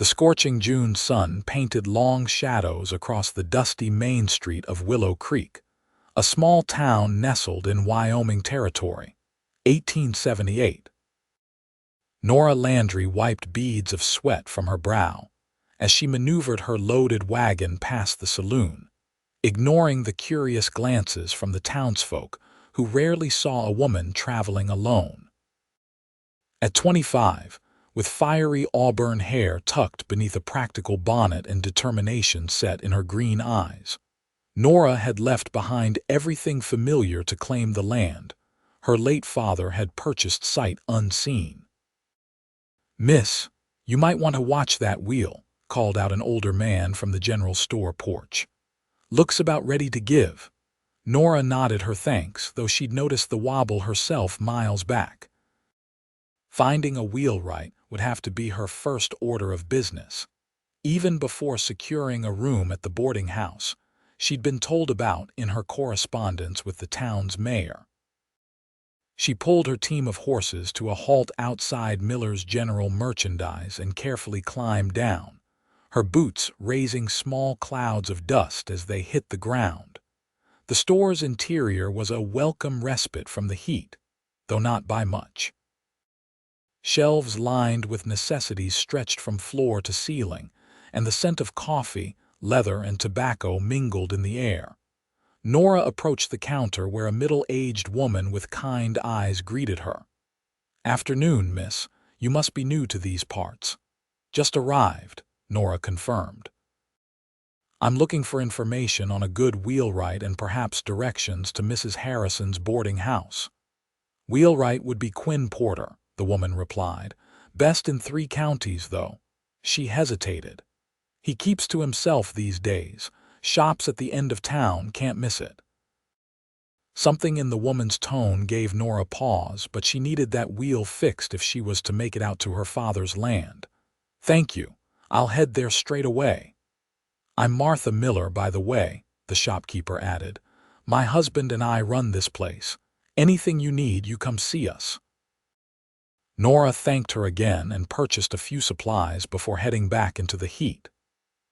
The scorching June sun painted long shadows across the dusty main street of Willow Creek, a small town nestled in Wyoming Territory, 1878. Nora Landry wiped beads of sweat from her brow as she maneuvered her loaded wagon past the saloon, ignoring the curious glances from the townsfolk who rarely saw a woman traveling alone. At 25, with fiery auburn hair tucked beneath a practical bonnet and determination set in her green eyes, Nora had left behind everything familiar to claim the land her late father had purchased sight unseen. "Miss, you might want to watch that wheel," called out an older man from the general store porch. "Looks about ready to give." Nora nodded her thanks, though she'd noticed the wobble herself miles back. Finding a wheelwright would have to be her first order of business. Even before securing a room at the boarding house she'd been told about in her correspondence with the town's mayor. She pulled her team of horses to a halt outside Miller's General Merchandise and carefully climbed down, her boots raising small clouds of dust as they hit the ground. The store's interior was a welcome respite from the heat, though not by much. Shelves lined with necessities stretched from floor to ceiling, and the scent of coffee, leather, and tobacco mingled in the air. Nora approached the counter where a middle-aged woman with kind eyes greeted her. "Afternoon, miss. You must be new to these parts." "Just arrived," Nora confirmed. "I'm looking for information on a good wheelwright and perhaps directions to Mrs. Harrison's boarding house." "Wheelwright would be Quinn Porter," the woman replied. "Best in 3 counties, though." She hesitated. "He keeps to himself these days. Shops at the end of town, can't miss it." Something in the woman's tone gave Nora pause, but she needed that wheel fixed if she was to make it out to her father's land. "Thank you. I'll head there straight away." "I'm Martha Miller, by the way," the shopkeeper added. "My husband and I run this place. Anything you need, you come see us." Nora thanked her again and purchased a few supplies before heading back into the heat.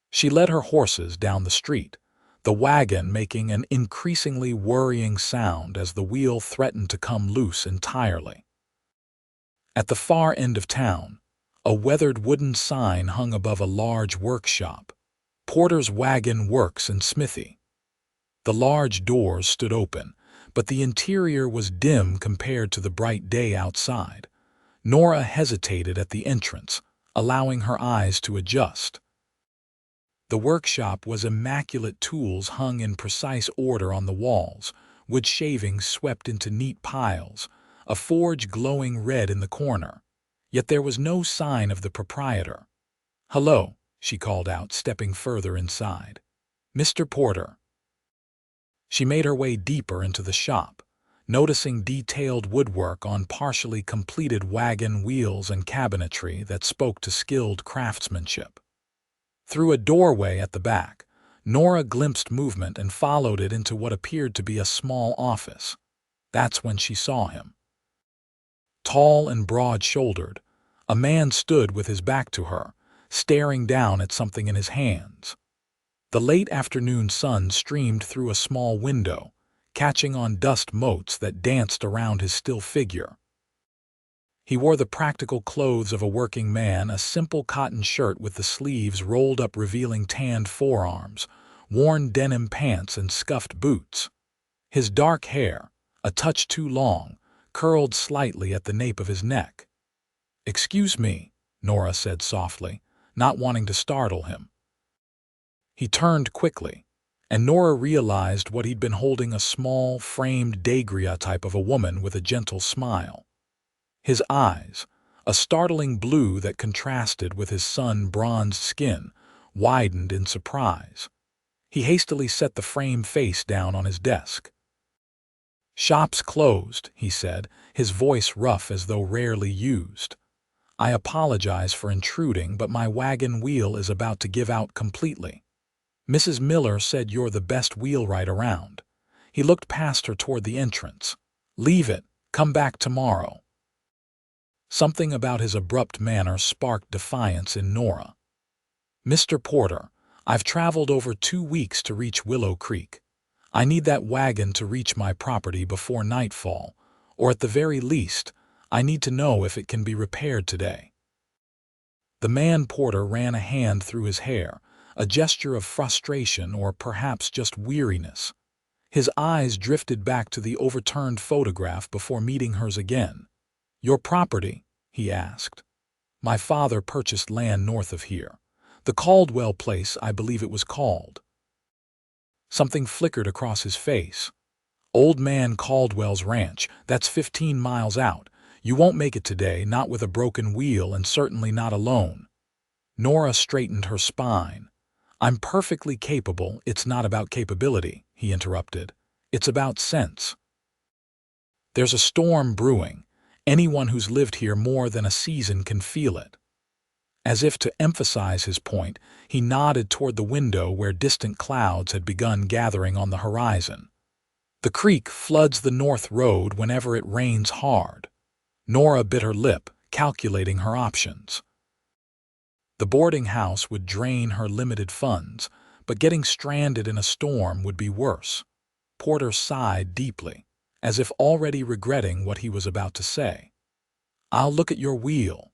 She led her horses down the street, the wagon making an increasingly worrying sound as the wheel threatened to come loose entirely. At the far end of town, a weathered wooden sign hung above a large workshop, "Porter's Wagon Works and Smithy." The large doors stood open, but the interior was dim compared to the bright day outside. Nora hesitated at the entrance, allowing her eyes to adjust. The workshop was immaculate, tools hung in precise order on the walls, wood shavings swept into neat piles, a forge glowing red in the corner. Yet there was no sign of the proprietor. "Hello," she called out, stepping further inside. "Mr. Porter." She made her way deeper into the shop, noticing detailed woodwork on partially completed wagon wheels and cabinetry that spoke to skilled craftsmanship. Through a doorway at the back, Nora glimpsed movement and followed it into what appeared to be a small office. That's when she saw him. Tall and broad-shouldered, a man stood with his back to her, staring down at something in his hands. The late afternoon sun streamed through a small window, catching on dust motes that danced around his still figure. He wore the practical clothes of a working man, a simple cotton shirt with the sleeves rolled up revealing tanned forearms, worn denim pants, and scuffed boots. His dark hair, a touch too long, curled slightly at the nape of his neck. "Excuse me," Nora said softly, not wanting to startle him. He turned quickly, and Nora realized what he'd been holding, a small, framed daguerreotype of a woman with a gentle smile. His eyes, a startling blue that contrasted with his sun-bronzed skin, widened in surprise. He hastily set the frame face down on his desk. "Shop's closed," he said, his voice rough as though rarely used. "I apologize for intruding, but my wagon wheel is about to give out completely. Mrs. Miller said you're the best wheelwright around." He looked past her toward the entrance. "Leave it. Come back tomorrow." Something about his abrupt manner sparked defiance in Nora. Mr. Porter, I've traveled over 2 weeks to reach Willow Creek. I need that wagon to reach my property before nightfall, or at the very least, I need to know if it can be repaired today." The man Porter ran a hand through his hair, a gesture of frustration or perhaps just weariness. His eyes drifted back to the overturned photograph before meeting hers again. "Your property?" he asked. "My father purchased land north of here. The Caldwell place, I believe it was called." Something flickered across his face. "Old man Caldwell's ranch, that's 15 miles out. You won't make it today, not with a broken wheel and certainly not alone." Nora straightened her spine. "I'm perfectly capable. It's not about capability," he interrupted. "It's about sense. There's a storm brewing. Anyone who's lived here more than a season can feel it." As if to emphasize his point, he nodded toward the window where distant clouds had begun gathering on the horizon. "The creek floods the north road whenever it rains hard." Nora bit her lip, calculating her options. The boarding house would drain her limited funds, but getting stranded in a storm would be worse. Porter sighed deeply, as if already regretting what he was about to say. "I'll look at your wheel."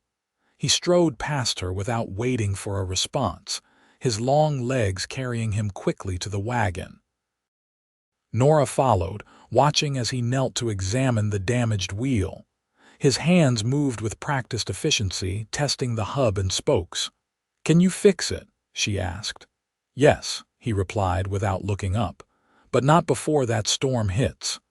He strode past her without waiting for a response, his long legs carrying him quickly to the wagon. Nora followed, watching as he knelt to examine the damaged wheel. His hands moved with practiced efficiency, testing the hub and spokes. "Can you fix it?" she asked. "Yes," he replied without looking up, "but not before that storm hits."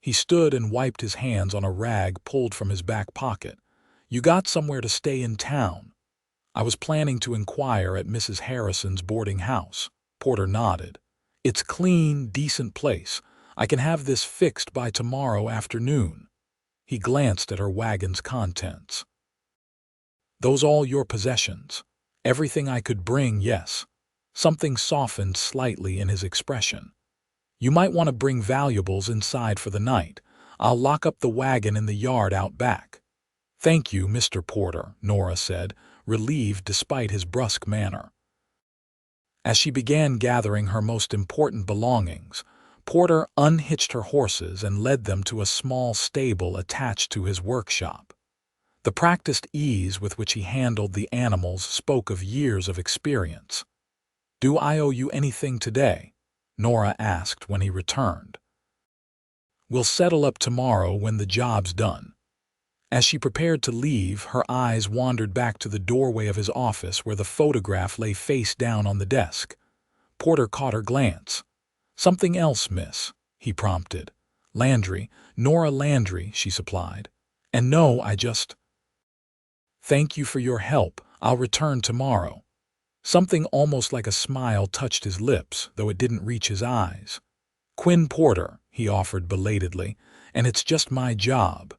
He stood and wiped his hands on a rag pulled from his back pocket. "You got somewhere to stay in town?" "I was planning to inquire at Mrs. Harrison's boarding house." Porter nodded. "It's clean, decent place. I can have this fixed by tomorrow afternoon." He glanced at her wagon's contents. "Those all your possessions?" "Everything I could bring, yes." Something softened slightly in his expression. "You might want to bring valuables inside for the night. I'll lock up the wagon in the yard out back." "Thank you, Mr. Porter," Nora said, relieved despite his brusque manner. As she began gathering her most important belongings, Porter unhitched her horses and led them to a small stable attached to his workshop. The practiced ease with which he handled the animals spoke of years of experience. "Do I owe you anything today?" Nora asked when he returned. "We'll settle up tomorrow when the job's done." As she prepared to leave, her eyes wandered back to the doorway of his office where the photograph lay face down on the desk. Porter caught her glance. "Something else, miss," he prompted. "Landry, Nora Landry," she supplied. "And no, I just—" "Thank you for your help. I'll return tomorrow." Something almost like a smile touched his lips, though it didn't reach his eyes. "Quinn Porter," he offered belatedly, "and it's just my job."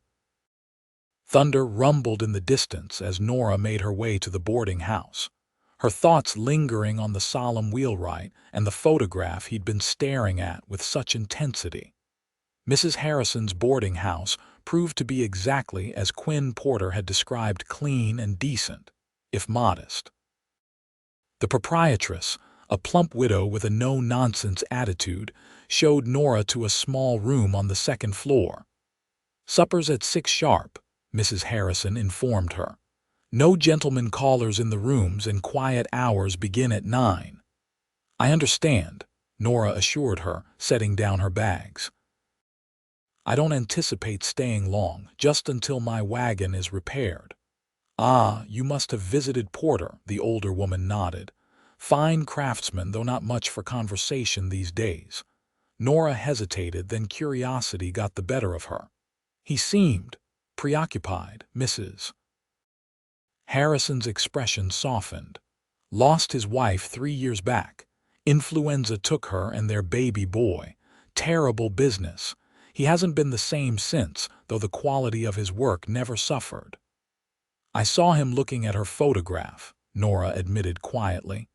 Thunder rumbled in the distance as Nora made her way to the boarding house, her thoughts lingering on the solemn wheelwright and the photograph he'd been staring at with such intensity. Mrs. Harrison's boarding house proved to be exactly as Quinn Porter had described: clean and decent, if modest. The proprietress, a plump widow with a no-nonsense attitude, showed Nora to a small room on the second floor. "Supper's at 6 sharp," Mrs. Harrison informed her. "No gentlemen callers in the rooms and quiet hours begin at 9. "I understand," Nora assured her, setting down her bags. "I don't anticipate staying long, just until my wagon is repaired." "Ah, you must have visited Porter," the older woman nodded. "Fine craftsman, though not much for conversation these days." Nora hesitated, then curiosity got the better of her. "He seemed preoccupied, Mrs." Harrison's expression softened. "Lost his wife 3 years back. Influenza took her and their baby boy. Terrible business. He hasn't been the same since, though the quality of his work never suffered." "I saw him looking at her photograph," Nora admitted quietly.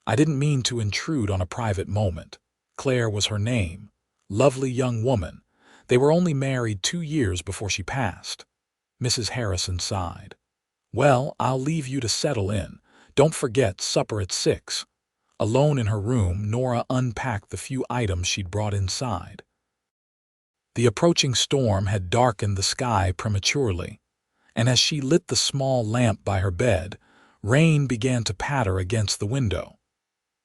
"I didn't mean to intrude on a private moment. Claire was her name. Lovely young woman. They were only married 2 years before she passed." Mrs. Harrison sighed. "Well, I'll leave you to settle in. Don't forget supper at 6. Alone in her room, Nora unpacked the few items she'd brought inside. The approaching storm had darkened the sky prematurely, and as she lit the small lamp by her bed, rain began to patter against the window.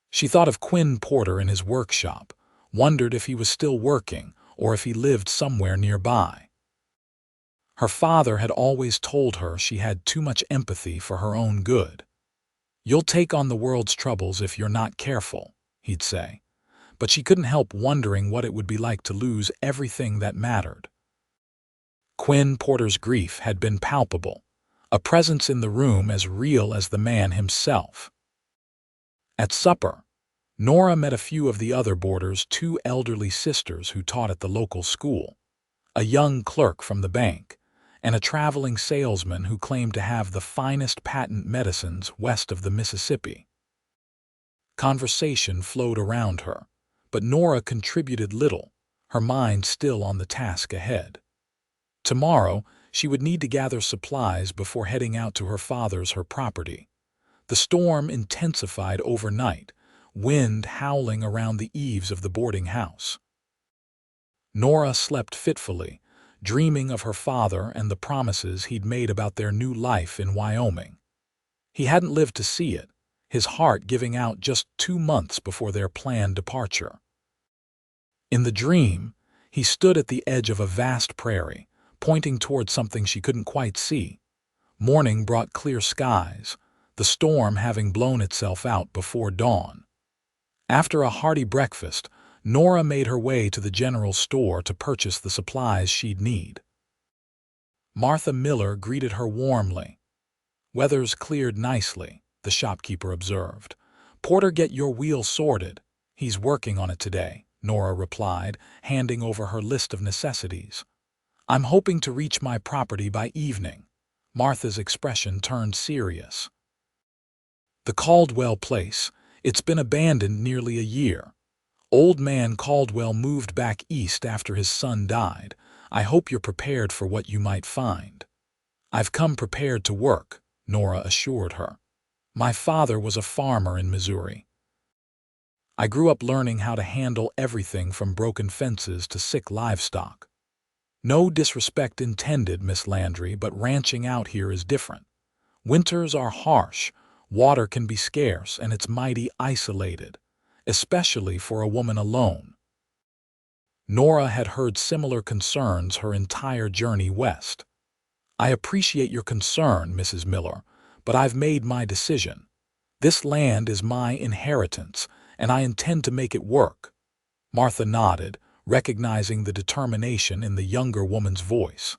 She thought of Quinn Porter in his workshop, wondered if he was still working or if he lived somewhere nearby. Her father had always told her she had too much empathy for her own good. "You'll take on the world's troubles if you're not careful," he'd say. But she couldn't help wondering what it would be like to lose everything that mattered. Quinn Porter's grief had been palpable, a presence in the room as real as the man himself. At supper, Nora met a few of the other boarders, 2 elderly sisters who taught at the local school, a young clerk from the bank, and a traveling salesman who claimed to have the finest patent medicines west of the Mississippi. Conversation flowed around her, but Nora contributed little, her mind still on the task ahead. Tomorrow, she would need to gather supplies before heading out to her father's property. The storm intensified overnight, wind howling around the eaves of the boarding house. Nora slept fitfully, dreaming of her father and the promises he'd made about their new life in Wyoming. He hadn't lived to see it, his heart giving out just 2 months before their planned departure. In the dream, he stood at the edge of a vast prairie, pointing toward something she couldn't quite see. Morning brought clear skies, the storm having blown itself out before dawn. After a hearty breakfast, Nora made her way to the general store to purchase the supplies she'd need. Martha Miller greeted her warmly. "Weather's cleared nicely," the shopkeeper observed. "Porter, get your wheel sorted. He's working on it today," Nora replied, handing over her list of necessities. "I'm hoping to reach my property by evening." Martha's expression turned serious. "The Caldwell place. It's been abandoned nearly a year. Old man Caldwell moved back east after his son died. I hope you're prepared for what you might find." "I've come prepared to work," Nora assured her. "My father was a farmer in Missouri. I grew up learning how to handle everything from broken fences to sick livestock. No disrespect intended, Miss Landry, but ranching out here is different. Winters are harsh, water can be scarce, and it's mighty isolated, especially for a woman alone." Nora had heard similar concerns her entire journey west. "I appreciate your concern, Mrs. Miller, but I've made my decision. This land is my inheritance, and I intend to make it work." Martha nodded, recognizing the determination in the younger woman's voice.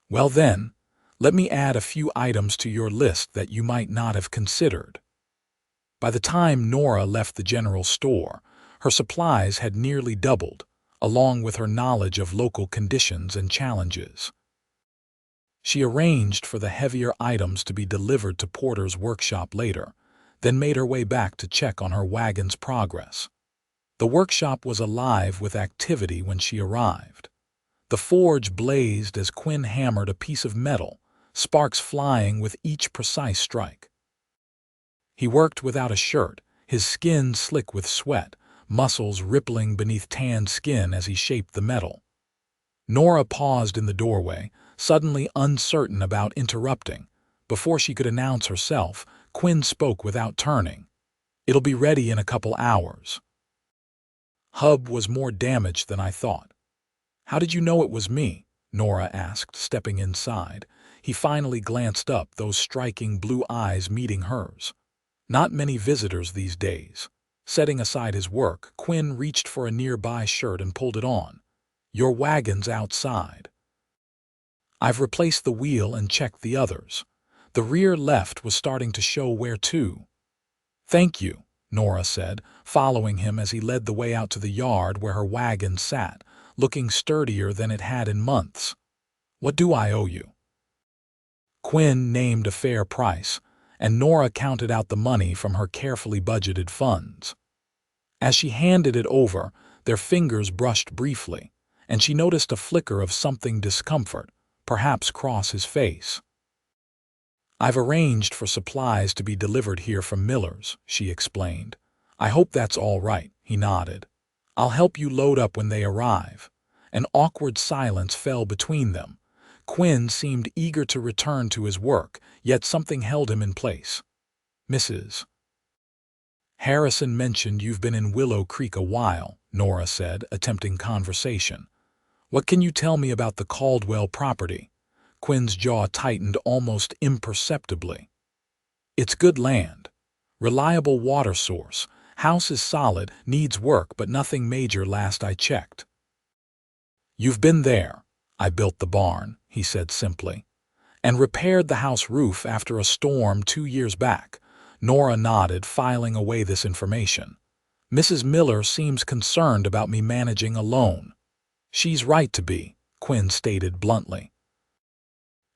"Well then, let me add a few items to your list that you might not have considered." By the time Nora left the general store, her supplies had nearly doubled, along with her knowledge of local conditions and challenges. She arranged for the heavier items to be delivered to Porter's workshop later, then made her way back to check on her wagon's progress. The workshop was alive with activity when she arrived. The forge blazed as Quinn hammered a piece of metal, sparks flying with each precise strike. He worked without a shirt, his skin slick with sweat, muscles rippling beneath tanned skin as he shaped the metal. Nora paused in the doorway, suddenly uncertain about interrupting. Before she could announce herself, Quinn spoke without turning. "It'll be ready in a couple hours." "Hub was more damaged than I thought." "How did you know it was me?" Nora asked, stepping inside. He finally glanced up, those striking blue eyes meeting hers. Not many visitors these days. Setting aside his work, Quinn reached for a nearby shirt and pulled it on. "Your wagon's outside." "I've replaced the wheel and checked the others. The rear left was starting to show wear too." "Thank you," Nora said, following him as he led the way out to the yard where her wagon sat, looking sturdier than it had in months. "What do I owe you?" Quinn named a fair price, and Nora counted out the money from her carefully budgeted funds. As she handed it over, their fingers brushed briefly, and she noticed a flicker of something discomfort, perhaps cross his face. "I've arranged for supplies to be delivered here from Miller's," she explained. "I hope that's all right," he nodded. "I'll help you load up when they arrive." An awkward silence fell between them. Quinn seemed eager to return to his work, yet something held him in place. "Mrs. Harrison mentioned you've been in Willow Creek a while," Nora said, attempting conversation. "What can you tell me about the Caldwell property?" Quinn's jaw tightened almost imperceptibly. "It's good land. Reliable water source. House is solid, needs work, but nothing major last I checked." "You've been there. I built the barn," he said simply, "and repaired the house roof after a storm 2 years back." Nora nodded, filing away this information. "Mrs. Miller seems concerned about me managing alone." "She's right to be," Quinn stated bluntly.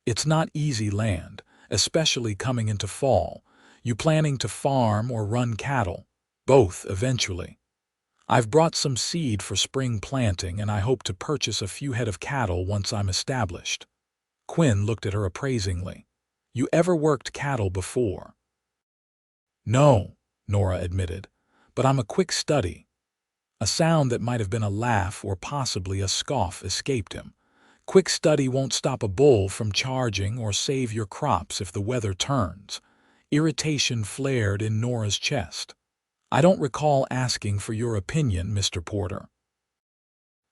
"It's not easy land, especially coming into fall. You planning to farm or run cattle?" "Both, eventually. I've brought some seed for spring planting, and I hope to purchase a few head of cattle once I'm established." Quinn looked at her appraisingly. "You ever worked cattle before?" "No," Nora admitted, "but I'm a quick study." A sound that might have been a laugh or possibly a scoff escaped him. "Quick study won't stop a bull from charging or save your crops if the weather turns." Irritation flared in Nora's chest. "I don't recall asking for your opinion, Mr. Porter."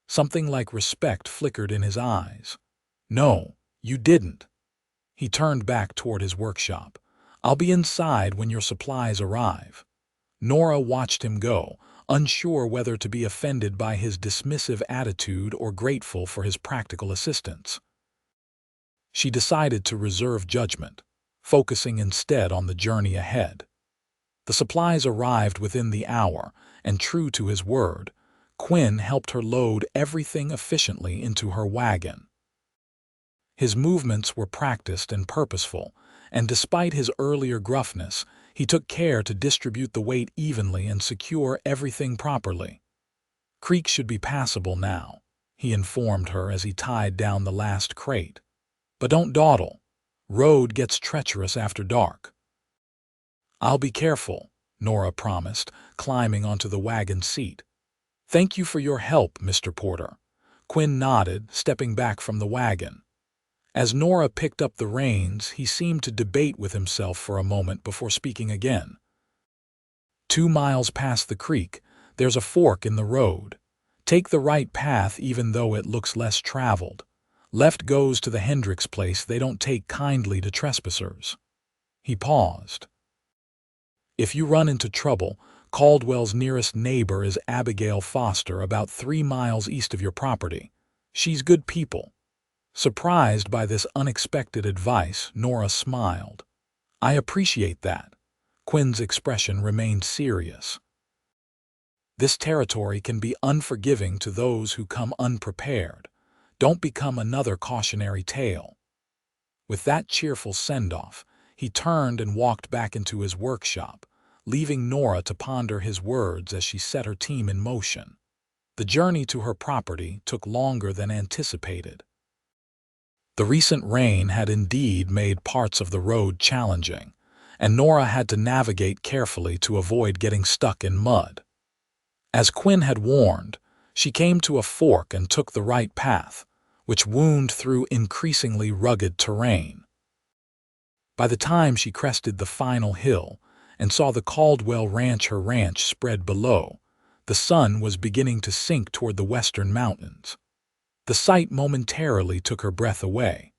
Something like respect flickered in his eyes. "No, you didn't." He turned back toward his workshop. "I'll be inside when your supplies arrive." Nora watched him go, unsure whether to be offended by his dismissive attitude or grateful for his practical assistance. She decided to reserve judgment, focusing instead on the journey ahead. The supplies arrived within the hour, and true to his word, Quinn helped her load everything efficiently into her wagon. His movements were practiced and purposeful, and despite his earlier gruffness, he took care to distribute the weight evenly and secure everything properly. "Creek should be passable now," he informed her as he tied down the last crate. "But don't dawdle. Road gets treacherous after dark." "I'll be careful," Nora promised, climbing onto the wagon seat. "Thank you for your help, Mr. Porter." Quinn nodded, stepping back from the wagon. As Nora picked up the reins, he seemed to debate with himself for a moment before speaking again. 2 miles past the creek, there's a fork in the road. Take the right path even though it looks less traveled. Left goes to the Hendricks place. They don't take kindly to trespassers." He paused. "If you run into trouble, Caldwell's nearest neighbor is Abigail Foster, about 3 miles east of your property. She's good people." Surprised by this unexpected advice, Nora smiled. "I appreciate that." Quinn's expression remained serious. "This territory can be unforgiving to those who come unprepared. Don't become another cautionary tale." With that cheerful send-off, he turned and walked back into his workshop, leaving Nora to ponder his words as she set her team in motion. The journey to her property took longer than anticipated. The recent rain had indeed made parts of the road challenging, and Nora had to navigate carefully to avoid getting stuck in mud. As Quinn had warned, she came to a fork and took the right path, which wound through increasingly rugged terrain. By the time she crested the final hill and saw the Caldwell her ranch spread below, the sun was beginning to sink toward the western mountains. The sight momentarily took her breath away.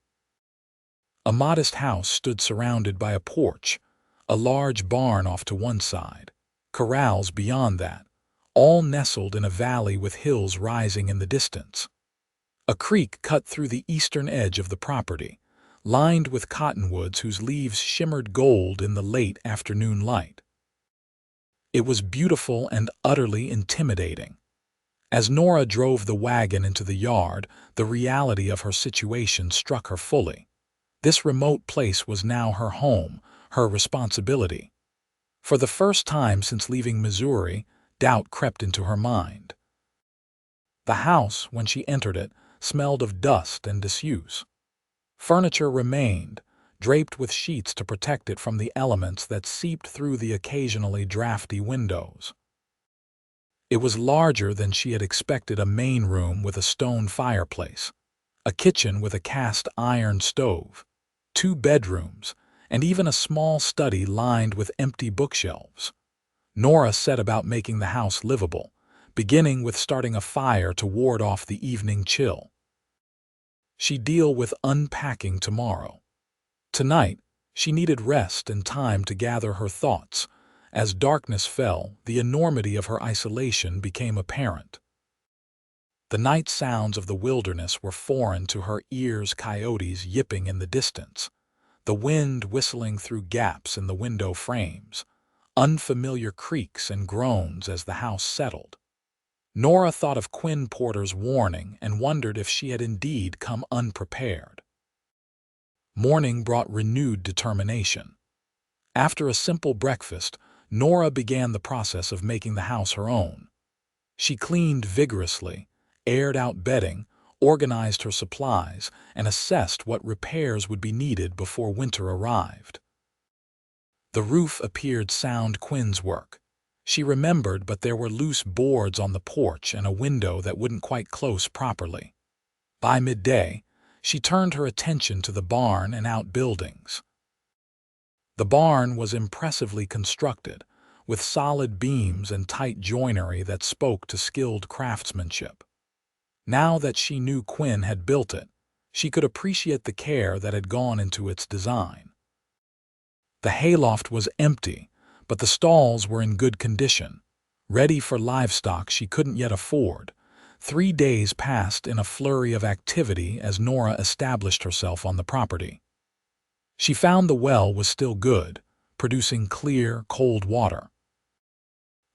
A modest house stood surrounded by a porch, a large barn off to one side, corrals beyond that, all nestled in a valley with hills rising in the distance. A creek cut through the eastern edge of the property, lined with cottonwoods whose leaves shimmered gold in the late afternoon light. It was beautiful and utterly intimidating. As Nora drove the wagon into the yard, the reality of her situation struck her fully. This remote place was now her home, her responsibility. For the first time since leaving Missouri, doubt crept into her mind. The house, when she entered it, smelled of dust and disuse. Furniture remained, draped with sheets to protect it from the elements that seeped through the occasionally drafty windows. It was larger than she had expected, a main room with a stone fireplace, a kitchen with a cast iron stove, 2 bedrooms, and even a small study lined with empty bookshelves. Nora set about making the house livable, beginning with starting a fire to ward off the evening chill. She'd deal with unpacking tomorrow. Tonight, she needed rest and time to gather her thoughts. As darkness fell, the enormity of her isolation became apparent. The night sounds of the wilderness were foreign to her ears, coyotes yipping in the distance, the wind whistling through gaps in the window frames, unfamiliar creaks and groans as the house settled. Nora thought of Quinn Porter's warning and wondered if she had indeed come unprepared. Morning brought renewed determination. After a simple breakfast, Nora began the process of making the house her own. She cleaned vigorously, aired out bedding, organized her supplies, and assessed what repairs would be needed before winter arrived. The roof appeared sound, Quinn's work. She remembered, but there were loose boards on the porch and a window that wouldn't quite close properly. By midday, she turned her attention to the barn and outbuildings. The barn was impressively constructed, with solid beams and tight joinery that spoke to skilled craftsmanship. Now that she knew Quinn had built it, she could appreciate the care that had gone into its design. The hayloft was empty, but the stalls were in good condition, ready for livestock she couldn't yet afford. 3 days passed in a flurry of activity as Nora established herself on the property. She found the well was still good, producing clear, cold water.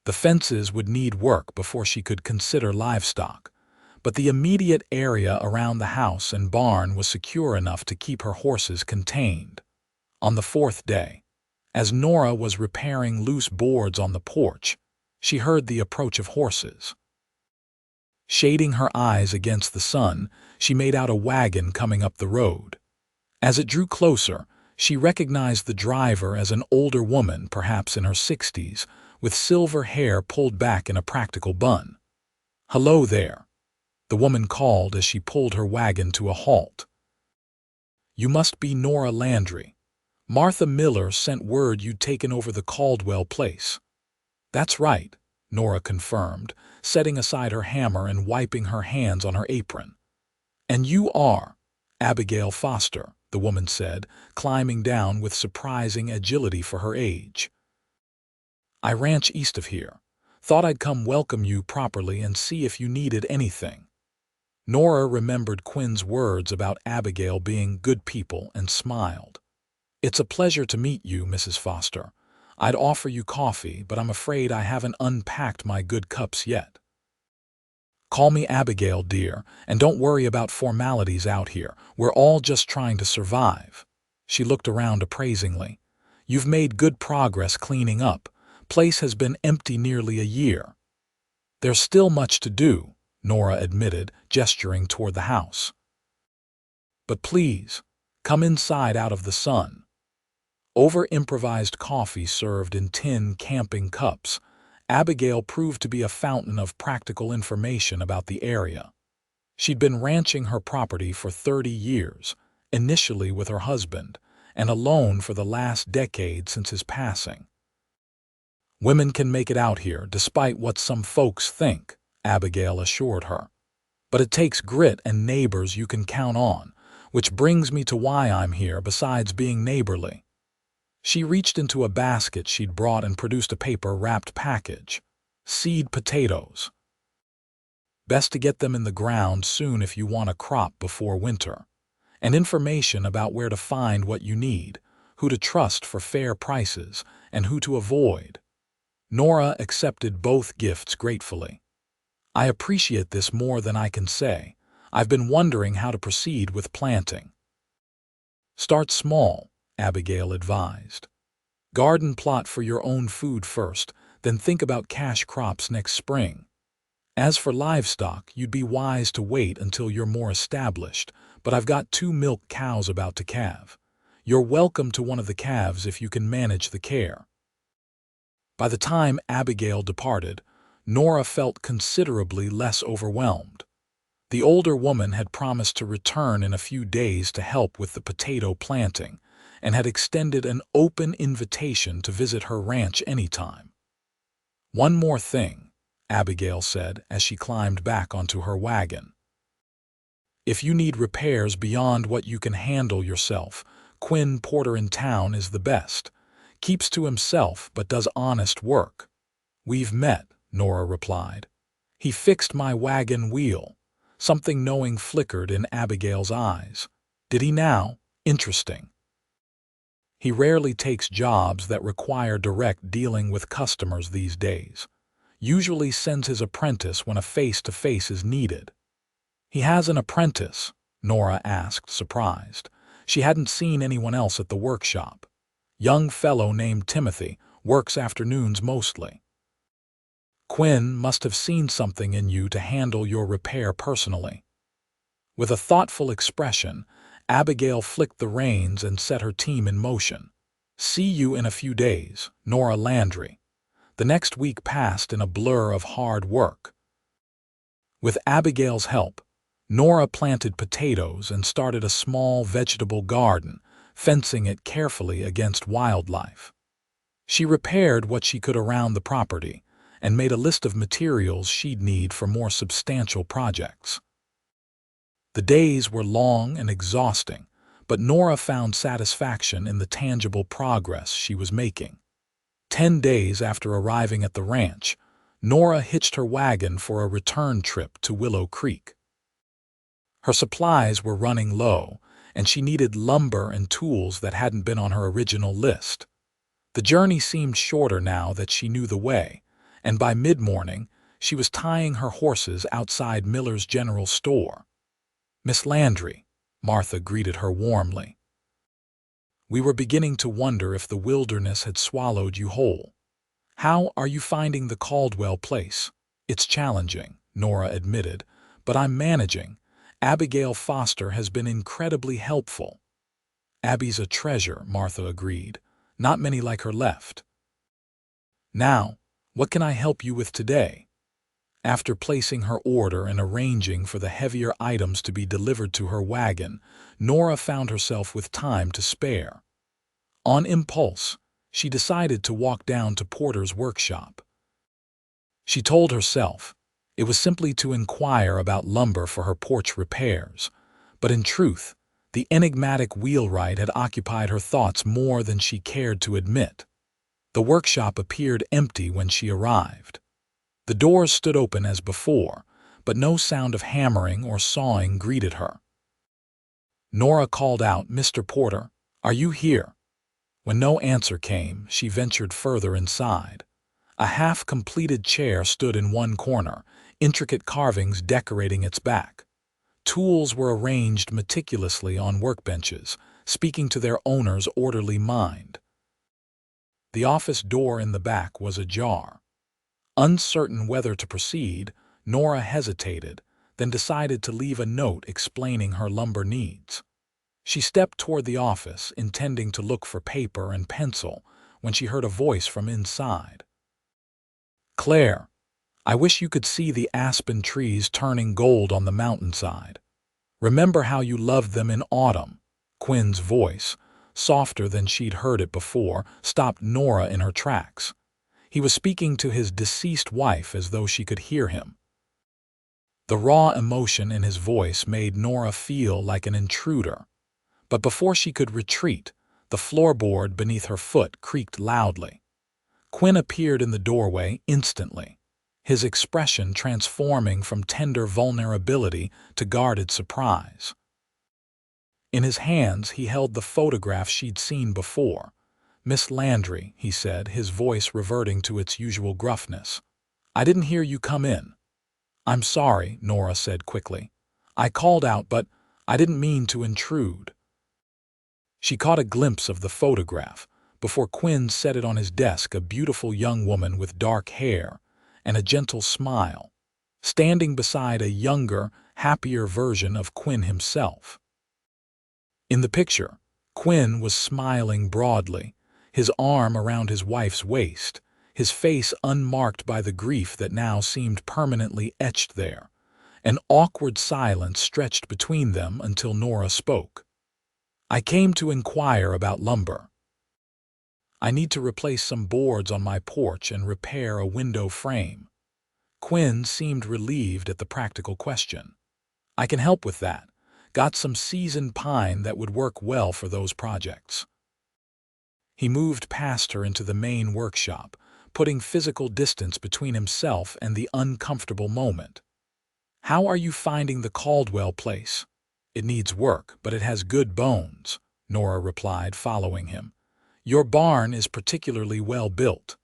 The fences would need work before she could consider livestock, but the immediate area around the house and barn was secure enough to keep her horses contained. On the 4th day, as Nora was repairing loose boards on the porch, she heard the approach of horses. Shading her eyes against the sun, she made out a wagon coming up the road. As it drew closer, she recognized the driver as an older woman, perhaps in her 60s, with silver hair pulled back in a practical bun. "Hello there," the woman called as she pulled her wagon to a halt. "You must be Nora Landry. Martha Miller sent word you'd taken over the Caldwell place." "That's right," Nora confirmed, setting aside her hammer and wiping her hands on her apron. "And you are Abigail Foster," the woman said, climbing down with surprising agility for her age. "I ranch east of here. Thought I'd come welcome you properly and see if you needed anything." Nora remembered Quinn's words about Abigail being good people and smiled. "It's a pleasure to meet you, Mrs. Foster. I'd offer you coffee, but I'm afraid I haven't unpacked my good cups yet." "Call me Abigail, dear, and don't worry about formalities out here. We're all just trying to survive." She looked around appraisingly. "You've made good progress cleaning up. Place has been empty nearly a year." "There's still much to do," Nora admitted, gesturing toward the house. "But please, come inside out of the sun." Over improvised coffee served in tin camping cups, Abigail proved to be a fountain of practical information about the area. She'd been ranching her property for 30 years, initially with her husband, and alone for the last decade since his passing. "Women can make it out here, despite what some folks think," Abigail assured her. "But it takes grit and neighbors you can count on, which brings me to why I'm here besides being neighborly." She reached into a basket she'd brought and produced a paper-wrapped package. "Seed potatoes. Best to get them in the ground soon if you want a crop before winter. And information about where to find what you need, who to trust for fair prices, and who to avoid." Nora accepted both gifts gratefully. "I appreciate this more than I can say. I've been wondering how to proceed with planting." "Start small," Abigail advised. "Garden plot for your own food first, then think about cash crops next spring. As for livestock, you'd be wise to wait until you're more established, but I've got 2 milk cows about to calve. You're welcome to one of the calves if you can manage the care." By the time Abigail departed, Nora felt considerably less overwhelmed. The older woman had promised to return in a few days to help with the potato planting and had extended an open invitation to visit her ranch anytime. "One more thing," Abigail said as she climbed back onto her wagon. "If you need repairs beyond what you can handle yourself, Quinn Porter in town is the best. Keeps to himself but does honest work." "We've met," Nora replied. "He fixed my wagon wheel." Something knowing flickered in Abigail's eyes. "Did he now? Interesting." "He rarely takes jobs that require direct dealing with customers these days. Usually sends his apprentice when a face-to-face is needed." "He has an apprentice?" Nora asked, surprised. She hadn't seen anyone else at the workshop. "Young fellow named Timothy, works afternoons mostly." "Quinn must have seen something in you to handle your repair personally." With a thoughtful expression, Abigail flicked the reins and set her team in motion. "See you in a few days, Nora Landry." The next week passed in a blur of hard work. With Abigail's help, Nora planted potatoes and started a small vegetable garden, fencing it carefully against wildlife. She repaired what she could around the property and made a list of materials she'd need for more substantial projects. The days were long and exhausting, but Nora found satisfaction in the tangible progress she was making. 10 days after arriving at the ranch, Nora hitched her wagon for a return trip to Willow Creek. Her supplies were running low, and she needed lumber and tools that hadn't been on her original list. The journey seemed shorter now that she knew the way, and by mid-morning, she was tying her horses outside Miller's General Store. "Miss Landry," Martha greeted her warmly. "We were beginning to wonder if the wilderness had swallowed you whole. How are you finding the Caldwell place?" "It's challenging," Nora admitted, "but I'm managing. Abigail Foster has been incredibly helpful." "Abby's a treasure," Martha agreed. "Not many like her left." "Now, what can I help you with today?" After placing her order and arranging for the heavier items to be delivered to her wagon, Nora found herself with time to spare. On impulse, she decided to walk down to Porter's workshop. She told herself it was simply to inquire about lumber for her porch repairs, but in truth, the enigmatic wheelwright had occupied her thoughts more than she cared to admit. The workshop appeared empty when she arrived. The doors stood open as before, but no sound of hammering or sawing greeted her. Nora called out, "Mr. Porter, are you here?" When no answer came, she ventured further inside. A half-completed chair stood in one corner, intricate carvings decorating its back. Tools were arranged meticulously on workbenches, speaking to their owner's orderly mind. The office door in the back was ajar. Uncertain whether to proceed, Nora hesitated, then decided to leave a note explaining her lumber needs. She stepped toward the office, intending to look for paper and pencil, when she heard a voice from inside. "Claire, I wish you could see the aspen trees turning gold on the mountainside. Remember how you loved them in autumn?" Quinn's voice, softer than she'd heard it before, stopped Nora in her tracks. He was speaking to his deceased wife as though she could hear him. The raw emotion in his voice made Nora feel like an intruder. But before she could retreat, the floorboard beneath her foot creaked loudly. Quinn appeared in the doorway instantly, his expression transforming from tender vulnerability to guarded surprise. In his hands he held the photograph she'd seen before. "Miss Landry," he said, his voice reverting to its usual gruffness. "I didn't hear you come in." "I'm sorry," Nora said quickly. "I called out, but I didn't mean to intrude." She caught a glimpse of the photograph before Quinn set it on his desk, a beautiful young woman with dark hair and a gentle smile, standing beside a younger, happier version of Quinn himself. In the picture, Quinn was smiling broadly, his arm around his wife's waist, his face unmarked by the grief that now seemed permanently etched there. An awkward silence stretched between them until Nora spoke. "I came to inquire about lumber. I need to replace some boards on my porch and repair a window frame." Quinn seemed relieved at the practical question. "I can help with that. Got some seasoned pine that would work well for those projects." He moved past her into the main workshop, putting physical distance between himself and the uncomfortable moment. "How are you finding the Caldwell place?" "It needs work, but it has good bones," Nora replied, following him. "Your barn is particularly well built."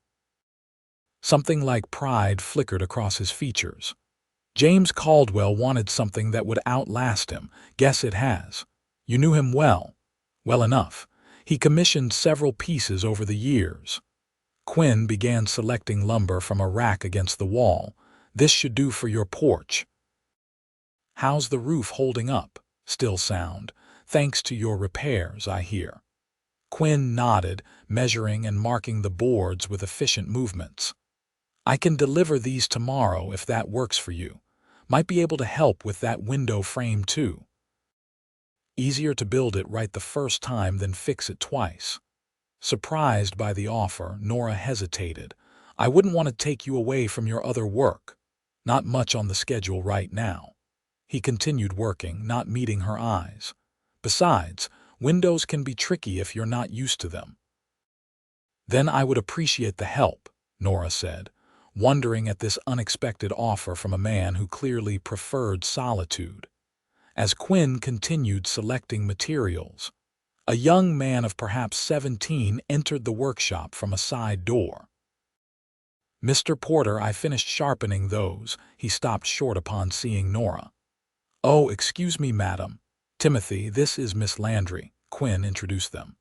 Something like pride flickered across his features. James Caldwell wanted something that would outlast him. "Guess it has. You knew him well." "Well enough. He commissioned several pieces over the years." Quinn began selecting lumber from a rack against the wall. "This should do for your porch." "How's the roof holding up?" "Still sound, thanks to your repairs, I hear." Quinn nodded, measuring and marking the boards with efficient movements. "I can deliver these tomorrow if that works for you. Might be able to help with that window frame too." Easier to build it right the first time than fix it twice. Surprised by the offer, Nora hesitated. "I wouldn't want to take you away from your other work." "Not much on the schedule right now." He continued working, not meeting her eyes. "Besides, windows can be tricky if you're not used to them." "Then I would appreciate the help," Nora said, wondering at this unexpected offer from a man who clearly preferred solitude. As Quinn continued selecting materials, a young man of perhaps 17 entered the workshop from a side door. "Mr. Porter, I finished sharpening those." He stopped short upon seeing Nora. "Oh, excuse me, madam. Timothy, this is Miss Landry," Quinn introduced them.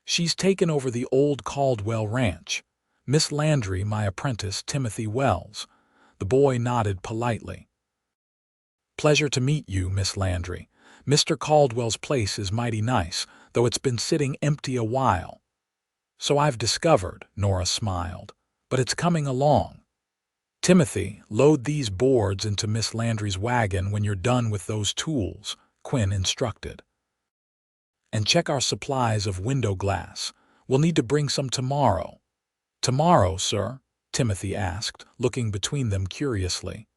"She's taken over the old Caldwell ranch. Miss Landry, my apprentice, Timothy Wells." The boy nodded politely. "Pleasure to meet you, Miss Landry. Mr. Caldwell's place is mighty nice, though it's been sitting empty a while." "So I've discovered," Nora smiled, "but it's coming along." "Timothy, load these boards into Miss Landry's wagon when you're done with those tools," Quinn instructed. "And check our supplies of window glass. We'll need to bring some tomorrow." "Tomorrow, sir?" Timothy asked, looking between them curiously.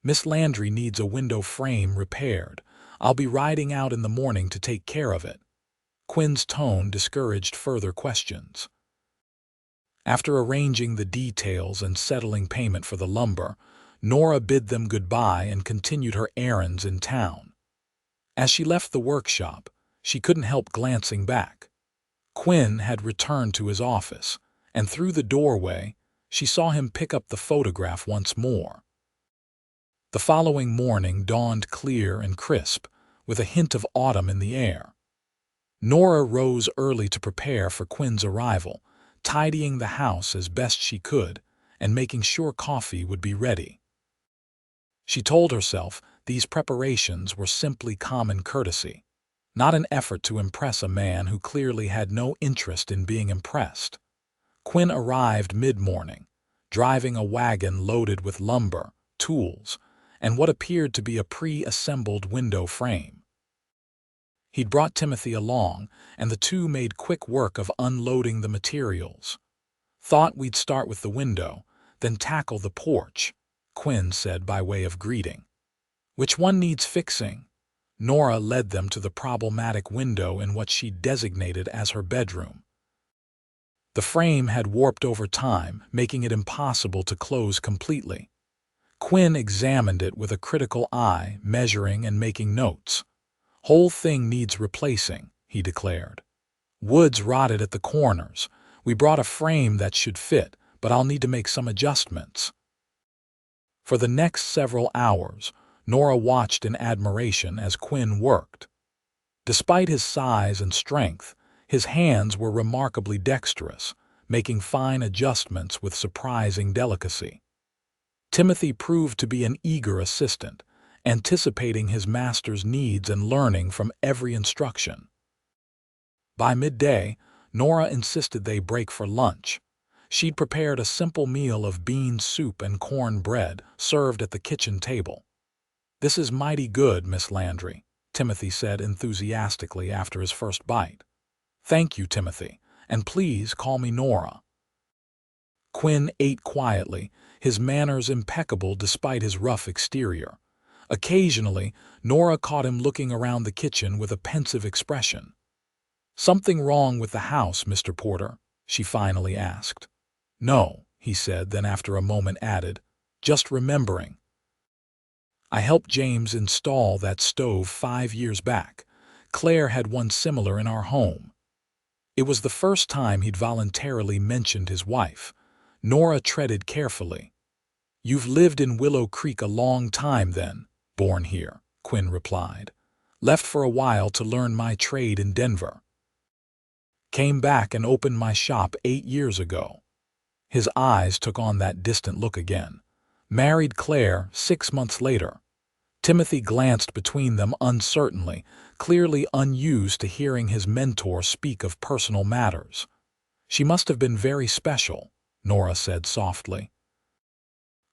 "Miss Landry needs a window frame repaired. I'll be riding out in the morning to take care of it." Quinn's tone discouraged further questions. After arranging the details and settling payment for the lumber, Nora bid them goodbye and continued her errands in town. As she left the workshop, she couldn't help glancing back. Quinn had returned to his office, and through the doorway, she saw him pick up the photograph once more. The following morning dawned clear and crisp, with a hint of autumn in the air. Nora rose early to prepare for Quinn's arrival, tidying the house as best she could and making sure coffee would be ready. She told herself these preparations were simply common courtesy, not an effort to impress a man who clearly had no interest in being impressed. Quinn arrived mid-morning, driving a wagon loaded with lumber, tools, and what appeared to be a pre-assembled window frame. He'd brought Timothy along, and the two made quick work of unloading the materials. "Thought we'd start with the window, then tackle the porch," Quinn said by way of greeting. "Which one needs fixing?" Nora led them to the problematic window in what she designated as her bedroom. The frame had warped over time, making it impossible to close completely. Quinn examined it with a critical eye, measuring and making notes. "Whole thing needs replacing," he declared. "Wood's rotted at the corners. We brought a frame that should fit, but I'll need to make some adjustments." For the next several hours, Nora watched in admiration as Quinn worked. Despite his size and strength, his hands were remarkably dexterous, making fine adjustments with surprising delicacy. Timothy proved to be an eager assistant, anticipating his master's needs and learning from every instruction. By midday, Nora insisted they break for lunch. She'd prepared a simple meal of bean soup and corn bread served at the kitchen table. "This is mighty good, Miss Landry," Timothy said enthusiastically after his first bite. "Thank you, Timothy, and please call me Nora." Quinn ate quietly, his manners impeccable despite his rough exterior. Occasionally, Nora caught him looking around the kitchen with a pensive expression. "Something wrong with the house, Mr. Porter?" she finally asked. "No," he said, then after a moment added, "just remembering. I helped James install that stove 5 years back. Claire had one similar in our home." It was the first time he'd voluntarily mentioned his wife. Nora treaded carefully. "You've lived in Willow Creek a long time then." "Born here," Quinn replied. "Left for a while to learn my trade in Denver. Came back and opened my shop 8 years ago." His eyes took on that distant look again. "Married Claire 6 months later." Timothy glanced between them uncertainly, clearly unused to hearing his mentor speak of personal matters. "She must have been very special," Nora said softly.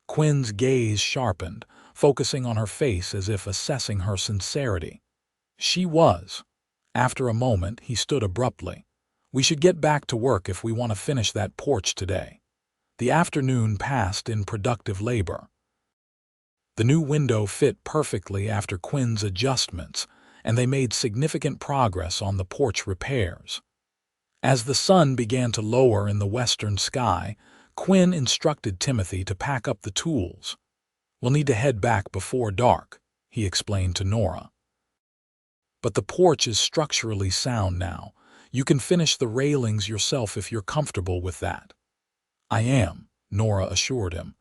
Quinn's gaze sharpened, focusing on her face as if assessing her sincerity. "She was." After a moment, he stood abruptly. "We should get back to work if we want to finish that porch today." The afternoon passed in productive labor. The new window fit perfectly after Quinn's adjustments, and they made significant progress on the porch repairs. As the sun began to lower in the western sky, Quinn instructed Timothy to pack up the tools. "We'll need to head back before dark," he explained to Nora. "But the porch is structurally sound now. You can finish the railings yourself if you're comfortable with that." "I am," Nora assured him.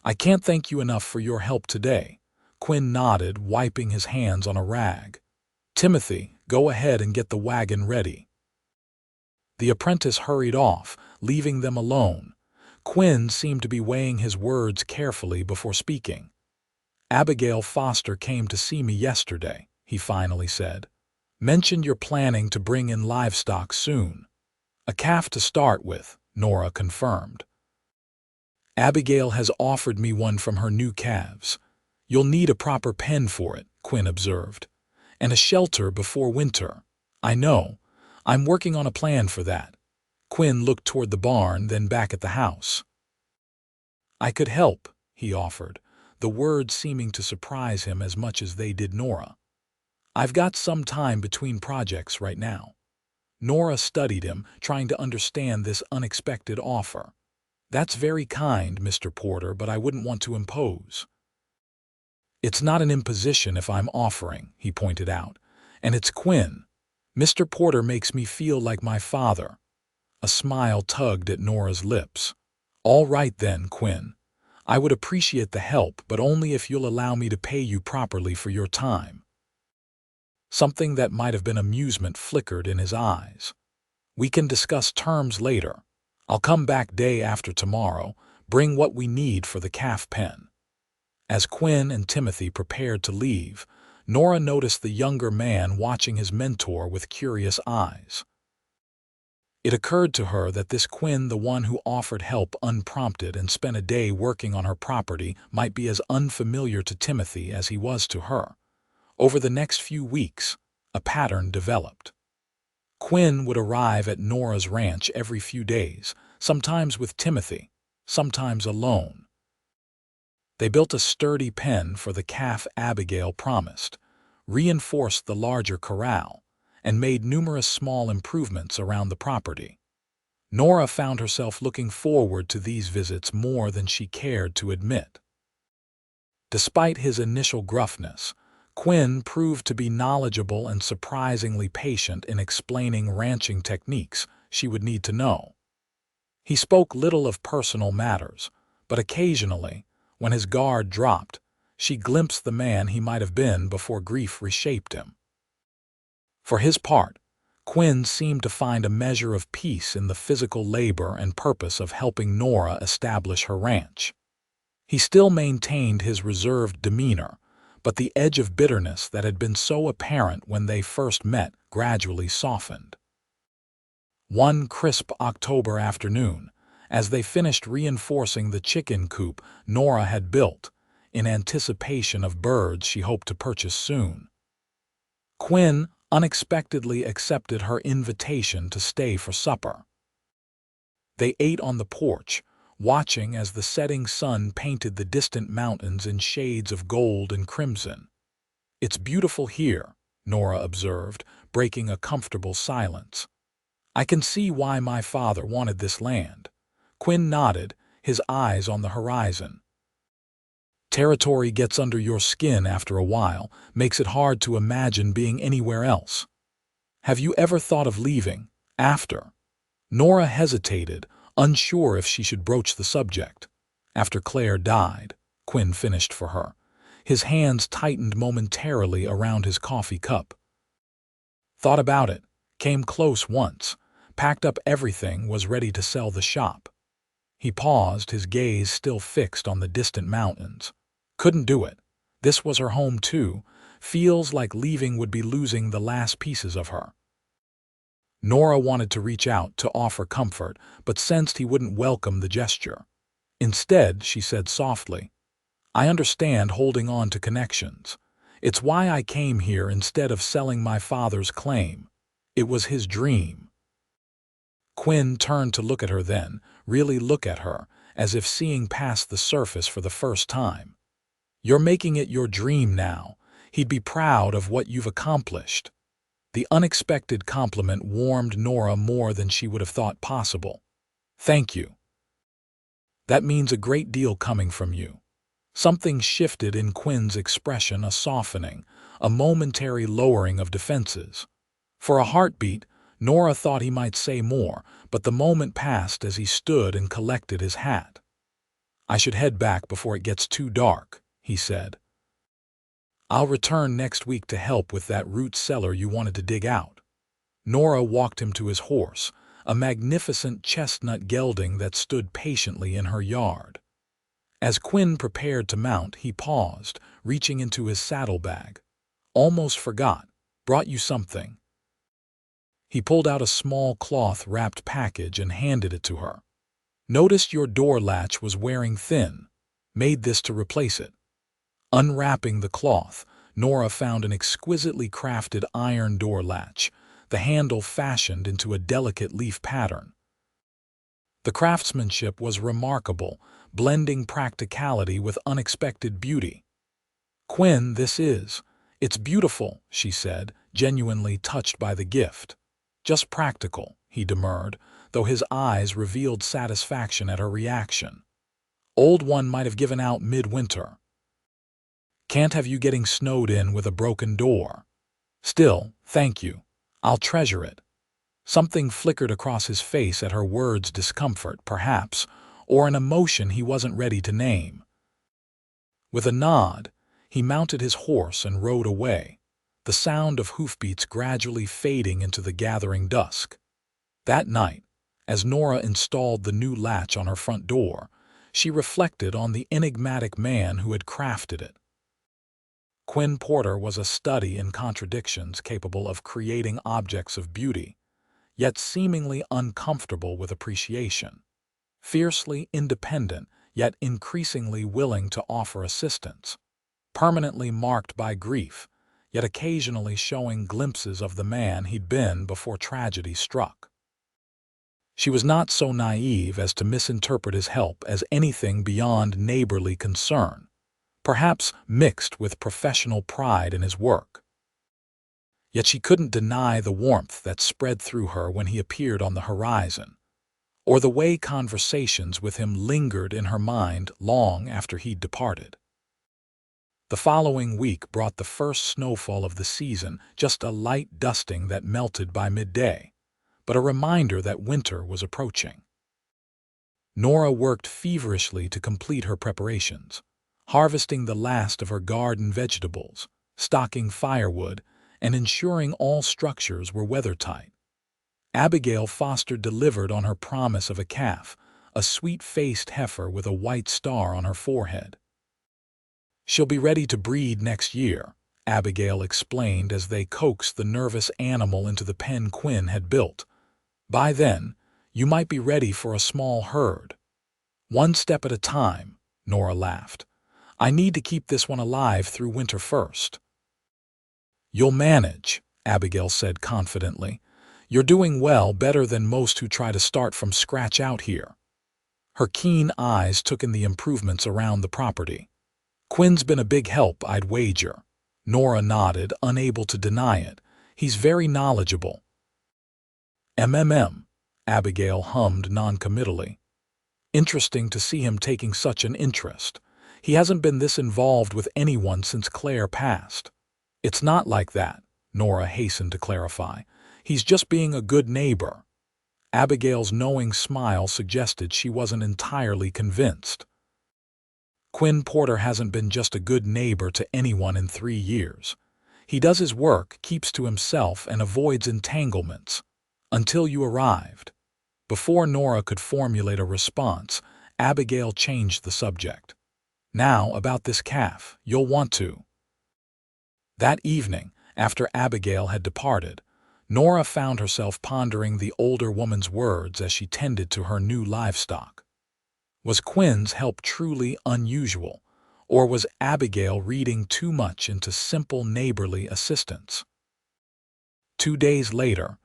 "I can't thank you enough for your help today." Quinn nodded, wiping his hands on a rag. "Timothy, go ahead and get the wagon ready." The apprentice hurried off, leaving them alone. Quinn seemed to be weighing his words carefully before speaking. "Abigail Foster came to see me yesterday," he finally said. "Mentioned you're planning to bring in livestock soon." "A calf to start with," Nora confirmed. "Abigail has offered me one from her new calves." "You'll need a proper pen for it," Quinn observed. "And a shelter before winter." "I know. I'm working on a plan for that." Quinn looked toward the barn, then back at the house. "I could help," he offered, the words seeming to surprise him as much as they did Nora. "I've got some time between projects right now." Nora studied him, trying to understand this unexpected offer. "That's very kind, Mr. Porter, but I wouldn't want to impose." "It's not an imposition if I'm offering," he pointed out. "And it's Quinn. Mr. Porter makes me feel like my father." A smile tugged at Nora's lips. "All right then, Quinn. I would appreciate the help, but only if you'll allow me to pay you properly for your time." Something that might have been amusement flickered in his eyes. "We can discuss terms later. I'll come back day after tomorrow, bring what we need for the calf pen." As Quinn and Timothy prepared to leave, Nora noticed the younger man watching his mentor with curious eyes. It occurred to her that this Quinn, the one who offered help unprompted and spent a day working on her property, might be as unfamiliar to Timothy as he was to her. Over the next few weeks, a pattern developed. Quinn would arrive at Nora's ranch every few days, sometimes with Timothy, sometimes alone. They built a sturdy pen for the calf Abigail promised, reinforced the larger corral, and made numerous small improvements around the property. Nora found herself looking forward to these visits more than she cared to admit. Despite his initial gruffness, Quinn proved to be knowledgeable and surprisingly patient in explaining ranching techniques she would need to know. He spoke little of personal matters, but occasionally, when his guard dropped, she glimpsed the man he might have been before grief reshaped him. For his part, Quinn seemed to find a measure of peace in the physical labor and purpose of helping Nora establish her ranch. He still maintained his reserved demeanor, but the edge of bitterness that had been so apparent when they first met gradually softened. One crisp October afternoon, as they finished reinforcing the chicken coop Nora had built, in anticipation of birds she hoped to purchase soon, Quinn unexpectedly accepted her invitation to stay for supper. They ate on the porch, watching as the setting sun painted the distant mountains in shades of gold and crimson. "It's beautiful here," Nora observed, breaking a comfortable silence. "I can see why my father wanted this land." Quinn nodded, his eyes on the horizon. "Territory gets under your skin after a while, makes it hard to imagine being anywhere else. Have you ever thought of leaving, after?" Nora hesitated, unsure if she should broach the subject. "After Claire died," Quinn finished for her. His hands tightened momentarily around his coffee cup. "Thought about it, came close once, packed up everything, was ready to sell the shop." He paused, his gaze still fixed on the distant mountains. "Couldn't do it. This was her home too. Feels like leaving would be losing the last pieces of her." Nora wanted to reach out to offer comfort, but sensed he wouldn't welcome the gesture. Instead, she said softly, "I understand holding on to connections. It's why I came here instead of selling my father's claim. It was his dream." Quinn turned to look at her then, really look at her, as if seeing past the surface for the first time. "You're making it your dream now. He'd be proud of what you've accomplished." The unexpected compliment warmed Nora more than she would have thought possible. "Thank you. That means a great deal coming from you." Something shifted in Quinn's expression, a softening, a momentary lowering of defenses. For a heartbeat, Nora thought he might say more, but the moment passed as he stood and collected his hat. "I should head back before it gets too dark," he said. "I'll return next week to help with that root cellar you wanted to dig out." Nora walked him to his horse, a magnificent chestnut gelding that stood patiently in her yard. As Quinn prepared to mount, he paused, reaching into his saddlebag. "Almost forgot. Brought you something." He pulled out a small cloth-wrapped package and handed it to her. "Noticed your door latch was wearing thin. Made this to replace it." Unwrapping the cloth, Nora found an exquisitely crafted iron door latch, the handle fashioned into a delicate leaf pattern. The craftsmanship was remarkable, blending practicality with unexpected beauty. "Quinn, it's beautiful," she said, genuinely touched by the gift. "Just practical," he demurred, though his eyes revealed satisfaction at her reaction. "Old one might have given out midwinter. Can't have you getting snowed in with a broken door. Still, thank you. I'll treasure it." Something flickered across his face at her words, discomfort, perhaps, or an emotion he wasn't ready to name. With a nod, he mounted his horse and rode away, the sound of hoofbeats gradually fading into the gathering dusk. That night, as Nora installed the new latch on her front door, she reflected on the enigmatic man who had crafted it. Quinn Porter was a study in contradictions, capable of creating objects of beauty, yet seemingly uncomfortable with appreciation. Fiercely independent, yet increasingly willing to offer assistance. Permanently marked by grief, yet occasionally showing glimpses of the man he'd been before tragedy struck. She was not so naive as to misinterpret his help as anything beyond neighborly concern, perhaps mixed with professional pride in his work. Yet she couldn't deny the warmth that spread through her when he appeared on the horizon, or the way conversations with him lingered in her mind long after he'd departed. The following week brought the first snowfall of the season, just a light dusting that melted by midday, but a reminder that winter was approaching. Nora worked feverishly to complete her preparations, harvesting the last of her garden vegetables, stocking firewood, and ensuring all structures were weathertight. Abigail Foster delivered on her promise of a calf, a sweet-faced heifer with a white star on her forehead. "She'll be ready to breed next year," Abigail explained as they coaxed the nervous animal into the pen Quinn had built. By then, you might be ready for a small herd. One step at a time, Nora laughed. I need to keep this one alive through winter first. You'll manage, Abigail said confidently. You're doing well, better than most who try to start from scratch out here. Her keen eyes took in the improvements around the property. Quinn's been a big help, I'd wager. Nora nodded, unable to deny it. He's very knowledgeable. Abigail hummed noncommittally. Interesting to see him taking such an interest. He hasn't been this involved with anyone since Claire passed. It's not like that, Nora hastened to clarify. He's just being a good neighbor. Abigail's knowing smile suggested she wasn't entirely convinced. Quinn Porter hasn't been just a good neighbor to anyone in 3 years. He does his work, keeps to himself, and avoids entanglements. Until you arrived. Before Nora could formulate a response, Abigail changed the subject. Now, about this calf, you'll want to. That evening, after Abigail had departed, Nora found herself pondering the older woman's words as she tended to her new livestock. Was Quinn's help truly unusual, or was Abigail reading too much into simple neighborly assistance? 2 days later,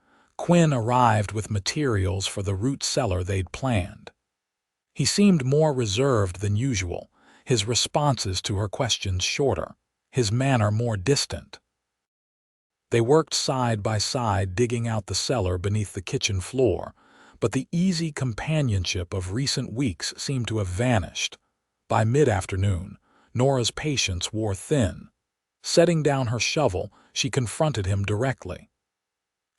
Quinn arrived with materials for the root cellar they'd planned. He seemed more reserved than usual, his responses to her questions shorter, his manner more distant. They worked side by side digging out the cellar beneath the kitchen floor, but the easy companionship of recent weeks seemed to have vanished. By mid-afternoon, Nora's patience wore thin. Setting down her shovel, she confronted him directly.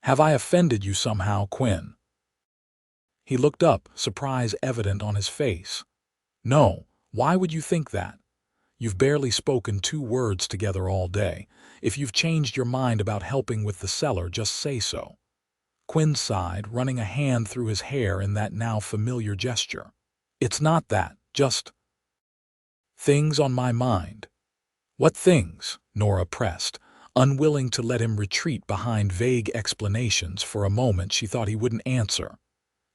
Have I offended you somehow, Quinn? He looked up, surprise evident on his face. No, why would you think that? You've barely spoken 2 words together all day. If you've changed your mind about helping with the cellar, just say so. Quinn sighed, running a hand through his hair in that now familiar gesture. It's not that, just things on my mind. What things? Nora pressed, unwilling to let him retreat behind vague explanations. For a moment she thought he wouldn't answer.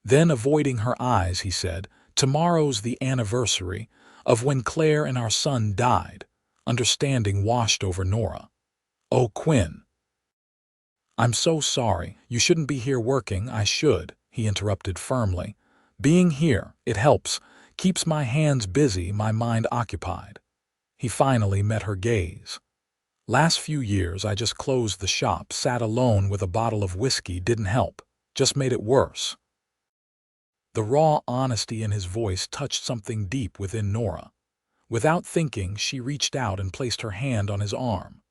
Then, avoiding her eyes, he said, Tomorrow's the anniversary of when Claire and our son died. Understanding washed over Nora. Oh, Quinn. I'm so sorry. You shouldn't be here working. I should, he interrupted firmly. Being here, it helps. Keeps my hands busy, my mind occupied. He finally met her gaze. Last few years I just closed the shop, sat alone with a bottle of whiskey, didn't help. Just made it worse. The raw honesty in his voice touched something deep within Nora. Without thinking, she reached out and placed her hand on his arm.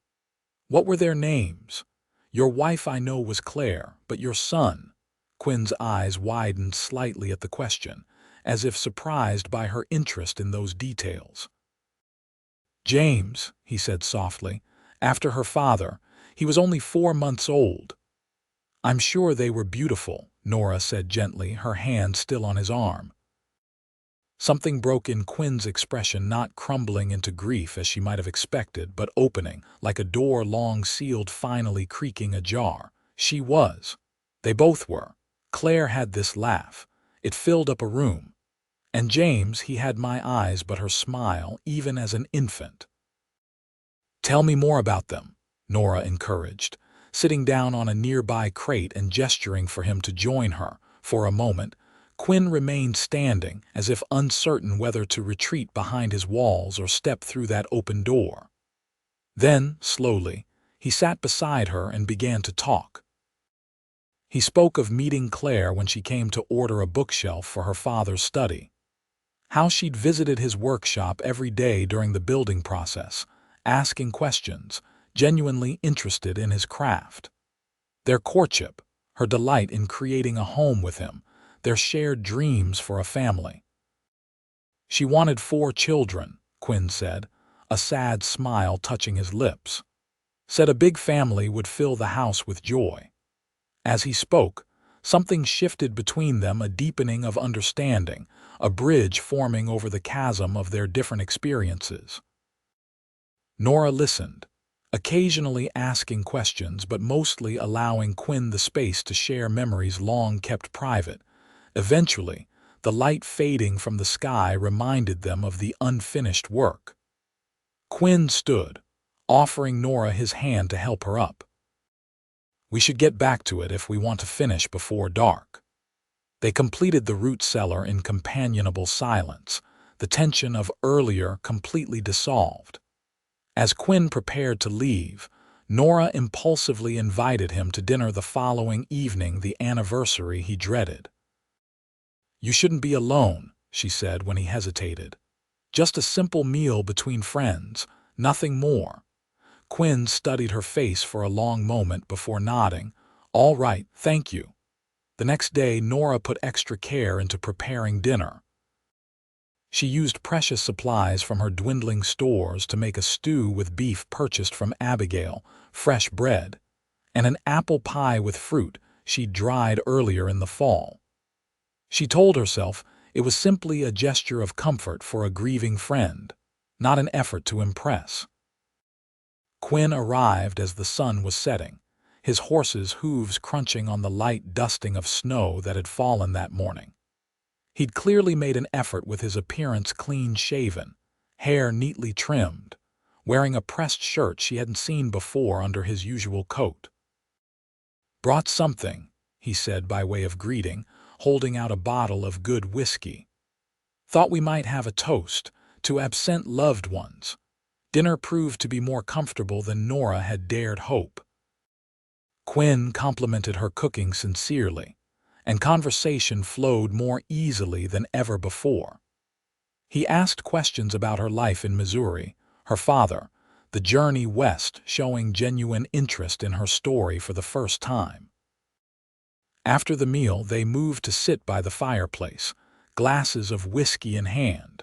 What were their names? Your wife I know was Claire, but your son? Quinn's eyes widened slightly at the question, as if surprised by her interest in those details. James, he said softly, after her father. He was only 4 months old. I'm sure they were beautiful, Nora said gently, her hand still on his arm. Something broke in Quinn's expression, not crumbling into grief as she might have expected, but opening, like a door long sealed finally creaking ajar. She was. They both were. Claire had this laugh. It filled up a room. And James, he had my eyes but her smile, even as an infant. Tell me more about them, Nora encouraged, sitting down on a nearby crate and gesturing for him to join her. For a moment, Quinn remained standing, as if uncertain whether to retreat behind his walls or step through that open door. Then, slowly, he sat beside her and began to talk. He spoke of meeting Claire when she came to order a bookshelf for her father's study. How she'd visited his workshop every day during the building process, asking questions, genuinely interested in his craft. Their courtship, her delight in creating a home with him, their shared dreams for a family. She wanted 4 children, Quinn said, a sad smile touching his lips. Said a big family would fill the house with joy. As he spoke, something shifted between them, a deepening of understanding, a bridge forming over the chasm of their different experiences. Nora listened, occasionally asking questions but mostly allowing Quinn the space to share memories long kept private. Eventually, the light fading from the sky reminded them of the unfinished work. Quinn stood, offering Nora his hand to help her up. "We should get back to it if we want to finish before dark." They completed the root cellar in companionable silence, the tension of earlier completely dissolved. As Quinn prepared to leave, Nora impulsively invited him to dinner the following evening, the anniversary he dreaded. "You shouldn't be alone," she said when he hesitated. "Just a simple meal between friends, nothing more." Quinn studied her face for a long moment before nodding. "All right, thank you." The next day, Nora put extra care into preparing dinner. She used precious supplies from her dwindling stores to make a stew with beef purchased from Abigail, fresh bread, and an apple pie with fruit she'd dried earlier in the fall. She told herself it was simply a gesture of comfort for a grieving friend, not an effort to impress. Quinn arrived as the sun was setting, his horse's hooves crunching on the light dusting of snow that had fallen that morning. He'd clearly made an effort with his appearance clean-shaven, hair neatly trimmed, wearing a pressed shirt she hadn't seen before under his usual coat. "Brought something," he said by way of greeting, holding out a bottle of good whiskey. "Thought we might have a toast to absent loved ones." Dinner proved to be more comfortable than Nora had dared hope. Quinn complimented her cooking sincerely, and conversation flowed more easily than ever before. He asked questions about her life in Missouri, her father, the journey west, showing genuine interest in her story for the first time. After the meal, they moved to sit by the fireplace, glasses of whiskey in hand.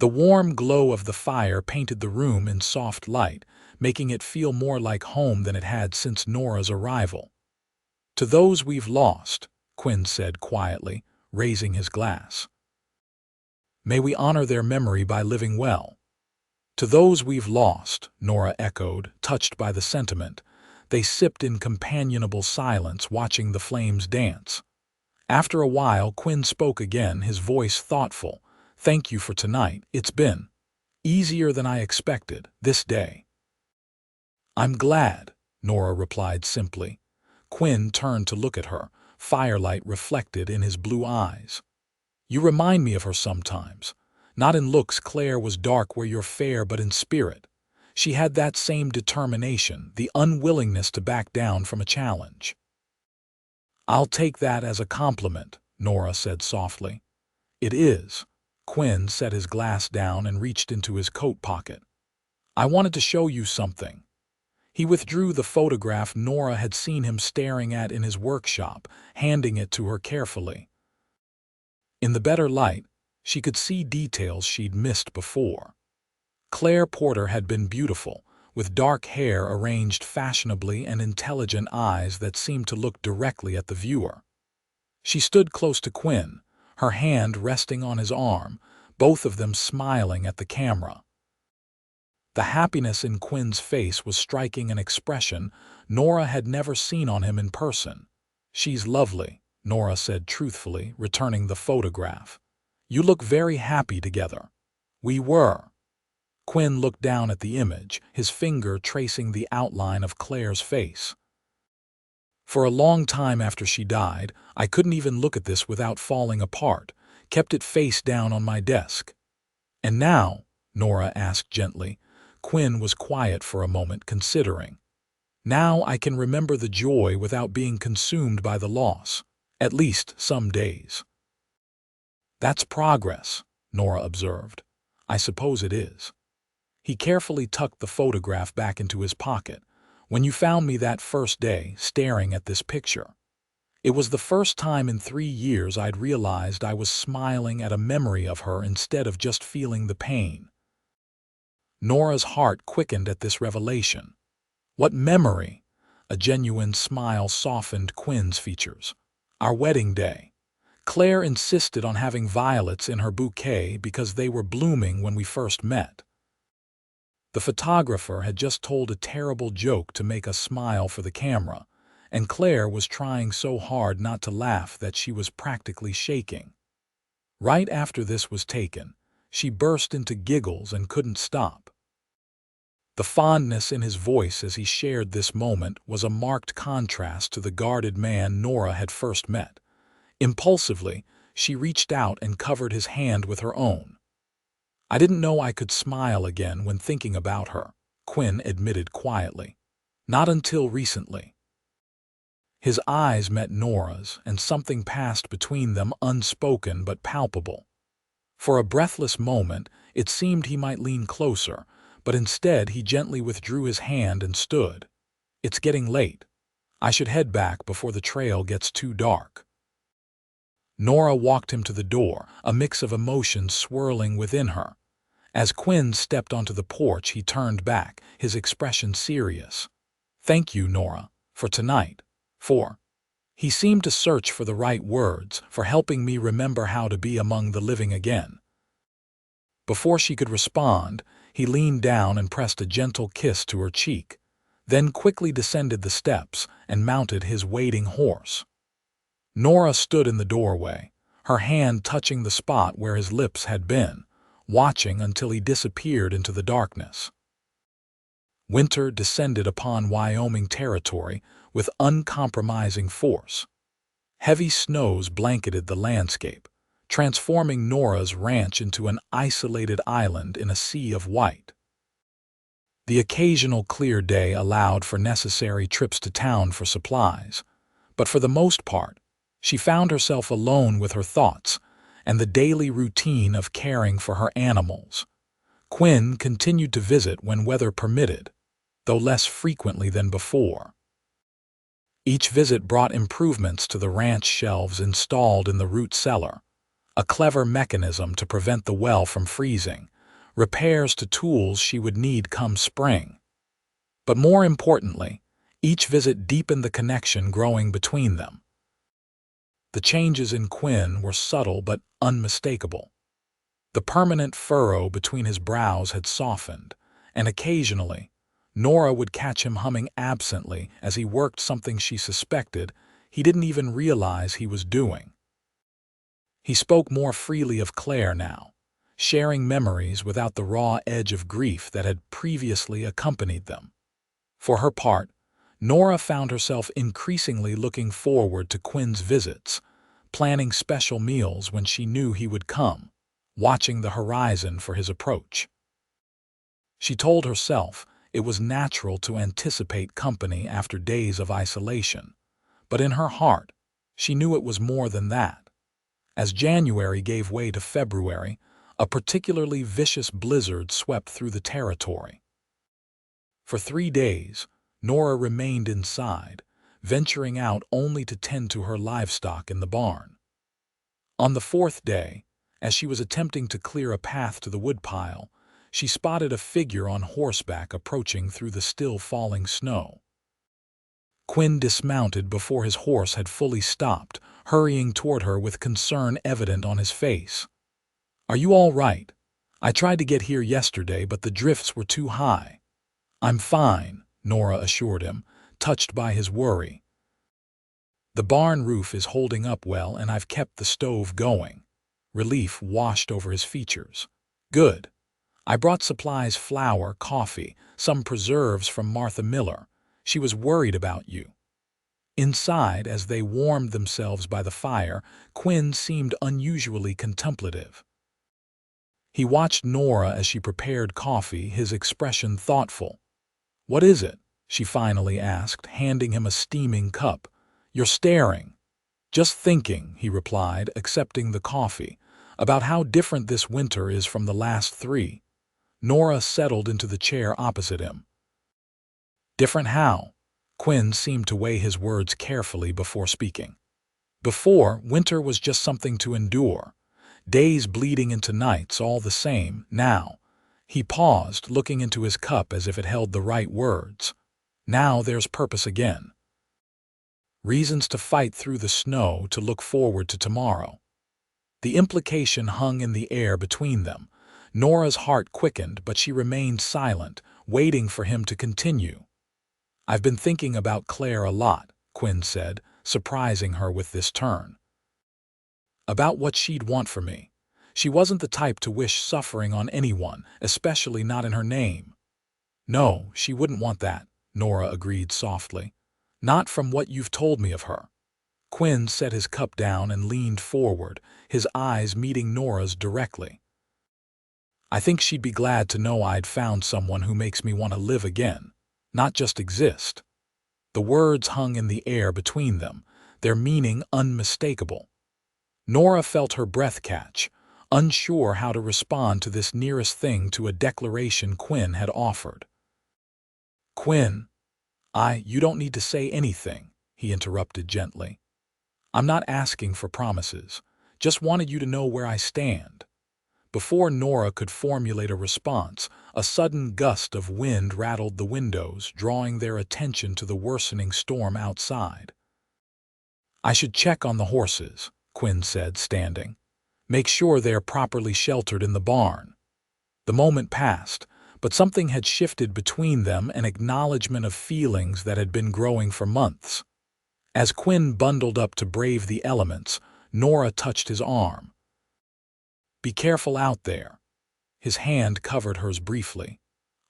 The warm glow of the fire painted the room in soft light, making it feel more like home than it had since Nora's arrival. "To those we've lost," Quinn said quietly, raising his glass. "May we honor their memory by living well." "To those we've lost," Nora echoed, touched by the sentiment. They sipped in companionable silence, watching the flames dance. After a while, Quinn spoke again, his voice thoughtful. "Thank you for tonight. It's been easier than I expected, this day." "I'm glad," Nora replied simply. Quinn turned to look at her, firelight reflected in his blue eyes. "You remind me of her sometimes. Not in looks, Claire was dark where you're fair, but in spirit. She had that same determination, the unwillingness to back down from a challenge." "I'll take that as a compliment," Nora said softly. "It is." Quinn set his glass down and reached into his coat pocket. "I wanted to show you something." He withdrew the photograph Nora had seen him staring at in his workshop, handing it to her carefully. In the better light, she could see details she'd missed before. Claire Porter had been beautiful, with dark hair arranged fashionably and intelligent eyes that seemed to look directly at the viewer. She stood close to Quinn, her hand resting on his arm, both of them smiling at the camera. The happiness in Quinn's face was striking, an expression Nora had never seen on him in person. "She's lovely," Nora said truthfully, returning the photograph. "You look very happy together." "We were." Quinn looked down at the image, his finger tracing the outline of Claire's face. "For a long time after she died, I couldn't even look at this without falling apart, kept it face down on my desk." "And now?" Nora asked gently. Quinn was quiet for a moment, considering. "Now I can remember the joy without being consumed by the loss, at least some days." "That's progress," Nora observed. "I suppose it is." He carefully tucked the photograph back into his pocket. "When you found me that first day, staring at this picture, it was the first time in 3 years I'd realized I was smiling at a memory of her instead of just feeling the pain." Nora's heart quickened at this revelation. "What memory?" A genuine smile softened Quinn's features. "Our wedding day. Claire insisted on having violets in her bouquet because they were blooming when we first met." The photographer had just told a terrible joke to make us smile for the camera, and Claire was trying so hard not to laugh that she was practically shaking. Right after this was taken, she burst into giggles and couldn't stop. The fondness in his voice as he shared this moment was a marked contrast to the guarded man Nora had first met. Impulsively, she reached out and covered his hand with her own. "I didn't know I could smile again when thinking about her," Quinn admitted quietly. "Not until recently." His eyes met Nora's, and something passed between them, unspoken but palpable. For a breathless moment, it seemed he might lean closer, but instead he gently withdrew his hand and stood. "It's getting late. I should head back before the trail gets too dark." Nora walked him to the door, a mix of emotions swirling within her. As Quinn stepped onto the porch, he turned back, his expression serious. "Thank you, Nora, for tonight. He seemed to search for the right words, for helping me remember how to be among the living again." Before she could respond, he leaned down and pressed a gentle kiss to her cheek, then quickly descended the steps and mounted his waiting horse. Nora stood in the doorway, her hand touching the spot where his lips had been, watching until he disappeared into the darkness. Winter descended upon Wyoming Territory with uncompromising force. Heavy snows blanketed the landscape, transforming Nora's ranch into an isolated island in a sea of white. The occasional clear day allowed for necessary trips to town for supplies, but for the most part, she found herself alone with her thoughts and the daily routine of caring for her animals. Quinn continued to visit when weather permitted, though less frequently than before. Each visit brought improvements to the ranch shelves installed in the root cellar, a clever mechanism to prevent the well from freezing, repairs to tools she would need come spring. But more importantly, each visit deepened the connection growing between them. The changes in Quinn were subtle but unmistakable. The permanent furrow between his brows had softened, and occasionally, Nora would catch him humming absently as he worked something she suspected he didn't even realize he was doing. He spoke more freely of Claire now, sharing memories without the raw edge of grief that had previously accompanied them. For her part, Nora found herself increasingly looking forward to Quinn's visits, planning special meals when she knew he would come, watching the horizon for his approach. She told herself it was natural to anticipate company after days of isolation, but in her heart, she knew it was more than that. As January gave way to February, a particularly vicious blizzard swept through the territory. For 3 days, Nora remained inside, venturing out only to tend to her livestock in the barn. On the 4th day, as she was attempting to clear a path to the woodpile, she spotted a figure on horseback approaching through the still falling snow. Quinn dismounted before his horse had fully stopped, hurrying toward her with concern evident on his face. "Are you all right? I tried to get here yesterday, but the drifts were too high." "I'm fine," Nora assured him, touched by his worry. "The barn roof is holding up well, and I've kept the stove going." Relief washed over his features. "Good. I brought supplies: flour, coffee, some preserves from Martha Miller. She was worried about you." Inside, as they warmed themselves by the fire, Quinn seemed unusually contemplative. He watched Nora as she prepared coffee, his expression thoughtful. "What is it?" she finally asked, handing him a steaming cup. "You're staring." "Just thinking," he replied, accepting the coffee, "about how different this winter is from the last 3. Nora settled into the chair opposite him. "Different how?" Quinn seemed to weigh his words carefully before speaking. "Before, winter was just something to endure. Days bleeding into nights, all the same. Now," he paused, looking into his cup as if it held the right words. "Now there's purpose again. Reasons to fight through the snow, to look forward to tomorrow." The implication hung in the air between them, Nora's heart quickened, but she remained silent, waiting for him to continue. "I've been thinking about Claire a lot," Quinn said, surprising her with this turn. "About what she'd want for me. She wasn't the type to wish suffering on anyone, especially not in her name." "No, she wouldn't want that," Nora agreed softly. "Not from what you've told me of her." Quinn set his cup down and leaned forward, his eyes meeting Nora's directly. "I think she'd be glad to know I'd found someone who makes me want to live again, not just exist." The words hung in the air between them, their meaning unmistakable. Nora felt her breath catch, unsure how to respond to this nearest thing to a declaration Quinn had offered. "Quinn, you don't need to say anything," he interrupted gently. "I'm not asking for promises, just wanted you to know where I stand." Before Nora could formulate a response, a sudden gust of wind rattled the windows, drawing their attention to the worsening storm outside. "I should check on the horses," Quinn said, standing. "Make sure they're properly sheltered in the barn." The moment passed, but something had shifted between them, an acknowledgement of feelings that had been growing for months. As Quinn bundled up to brave the elements, Nora touched his arm. "Be careful out there." His hand covered hers briefly.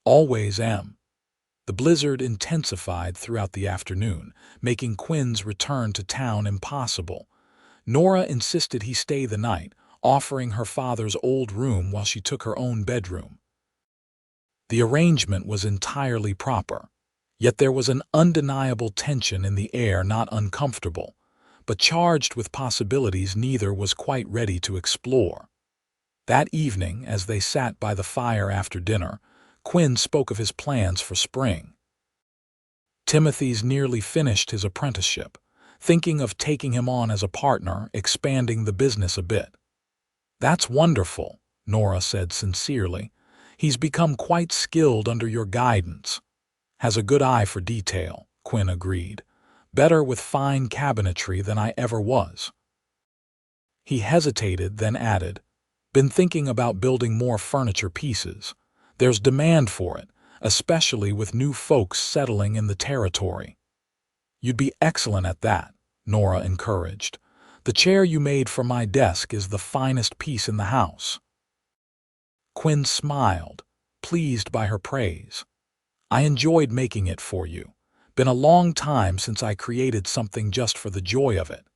"Always am." The blizzard intensified throughout the afternoon, making Quinn's return to town impossible. Nora insisted he stay the night, offering her father's old room while she took her own bedroom. The arrangement was entirely proper, yet there was an undeniable tension in the air, not uncomfortable, but charged with possibilities neither was quite ready to explore. That evening, as they sat by the fire after dinner, Quinn spoke of his plans for spring. "Timothy's nearly finished his apprenticeship, thinking of taking him on as a partner, expanding the business a bit." "That's wonderful," Nora said sincerely. "He's become quite skilled under your guidance." "Has a good eye for detail," Quinn agreed. "Better with fine cabinetry than I ever was." He hesitated, then added, "Been thinking about building more furniture pieces. There's demand for it, especially with new folks settling in the territory." "You'd be excellent at that," Nora encouraged. "The chair you made for my desk is the finest piece in the house." Quinn smiled, pleased by her praise. "I enjoyed making it for you. Been a long time since I created something just for the joy of it."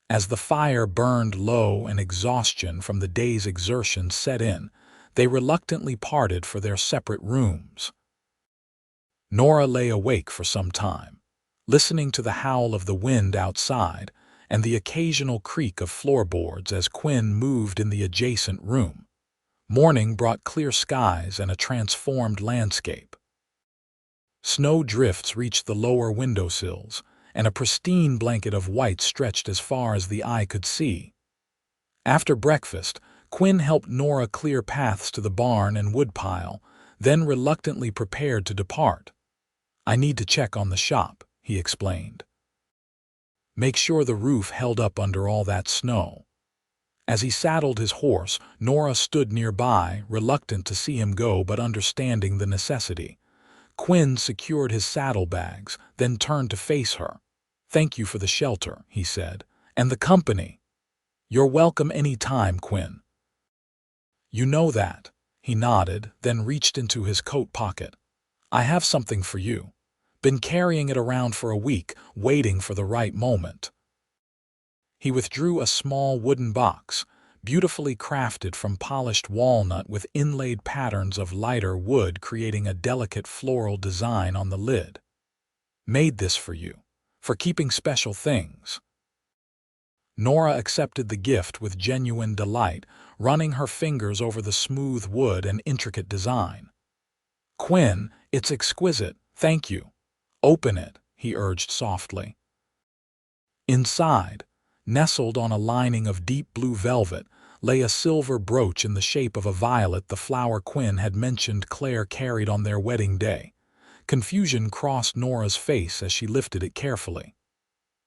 As the fire burned low and exhaustion from the day's exertion set in, they reluctantly parted for their separate rooms. Nora lay awake for some time, listening to the howl of the wind outside and the occasional creak of floorboards as Quinn moved in the adjacent room. Morning brought clear skies and a transformed landscape. Snow drifts reached the lower windowsills, and a pristine blanket of white stretched as far as the eye could see. After breakfast, Quinn helped Nora clear paths to the barn and woodpile, then reluctantly prepared to depart. "I need to check on the shop," he explained. "Make sure the roof held up under all that snow." As he saddled his horse, Nora stood nearby, reluctant to see him go but understanding the necessity. Quinn secured his saddlebags, then turned to face her. "Thank you for the shelter," he said, "and the company." "You're welcome any time, Quinn." "You know that." He nodded, then reached into his coat pocket. "I have something for you. Been carrying it around for a week, waiting for the right moment." He withdrew a small wooden box, beautifully crafted from polished walnut with inlaid patterns of lighter wood creating a delicate floral design on the lid. "Made this for you, for keeping special things." Nora accepted the gift with genuine delight, running her fingers over the smooth wood and intricate design. "Quinn, it's exquisite, thank you." "Open it," he urged softly. Inside, nestled on a lining of deep blue velvet, lay a silver brooch in the shape of a violet, the flower Quinn had mentioned Claire carried on their wedding day. Confusion crossed Nora's face as she lifted it carefully.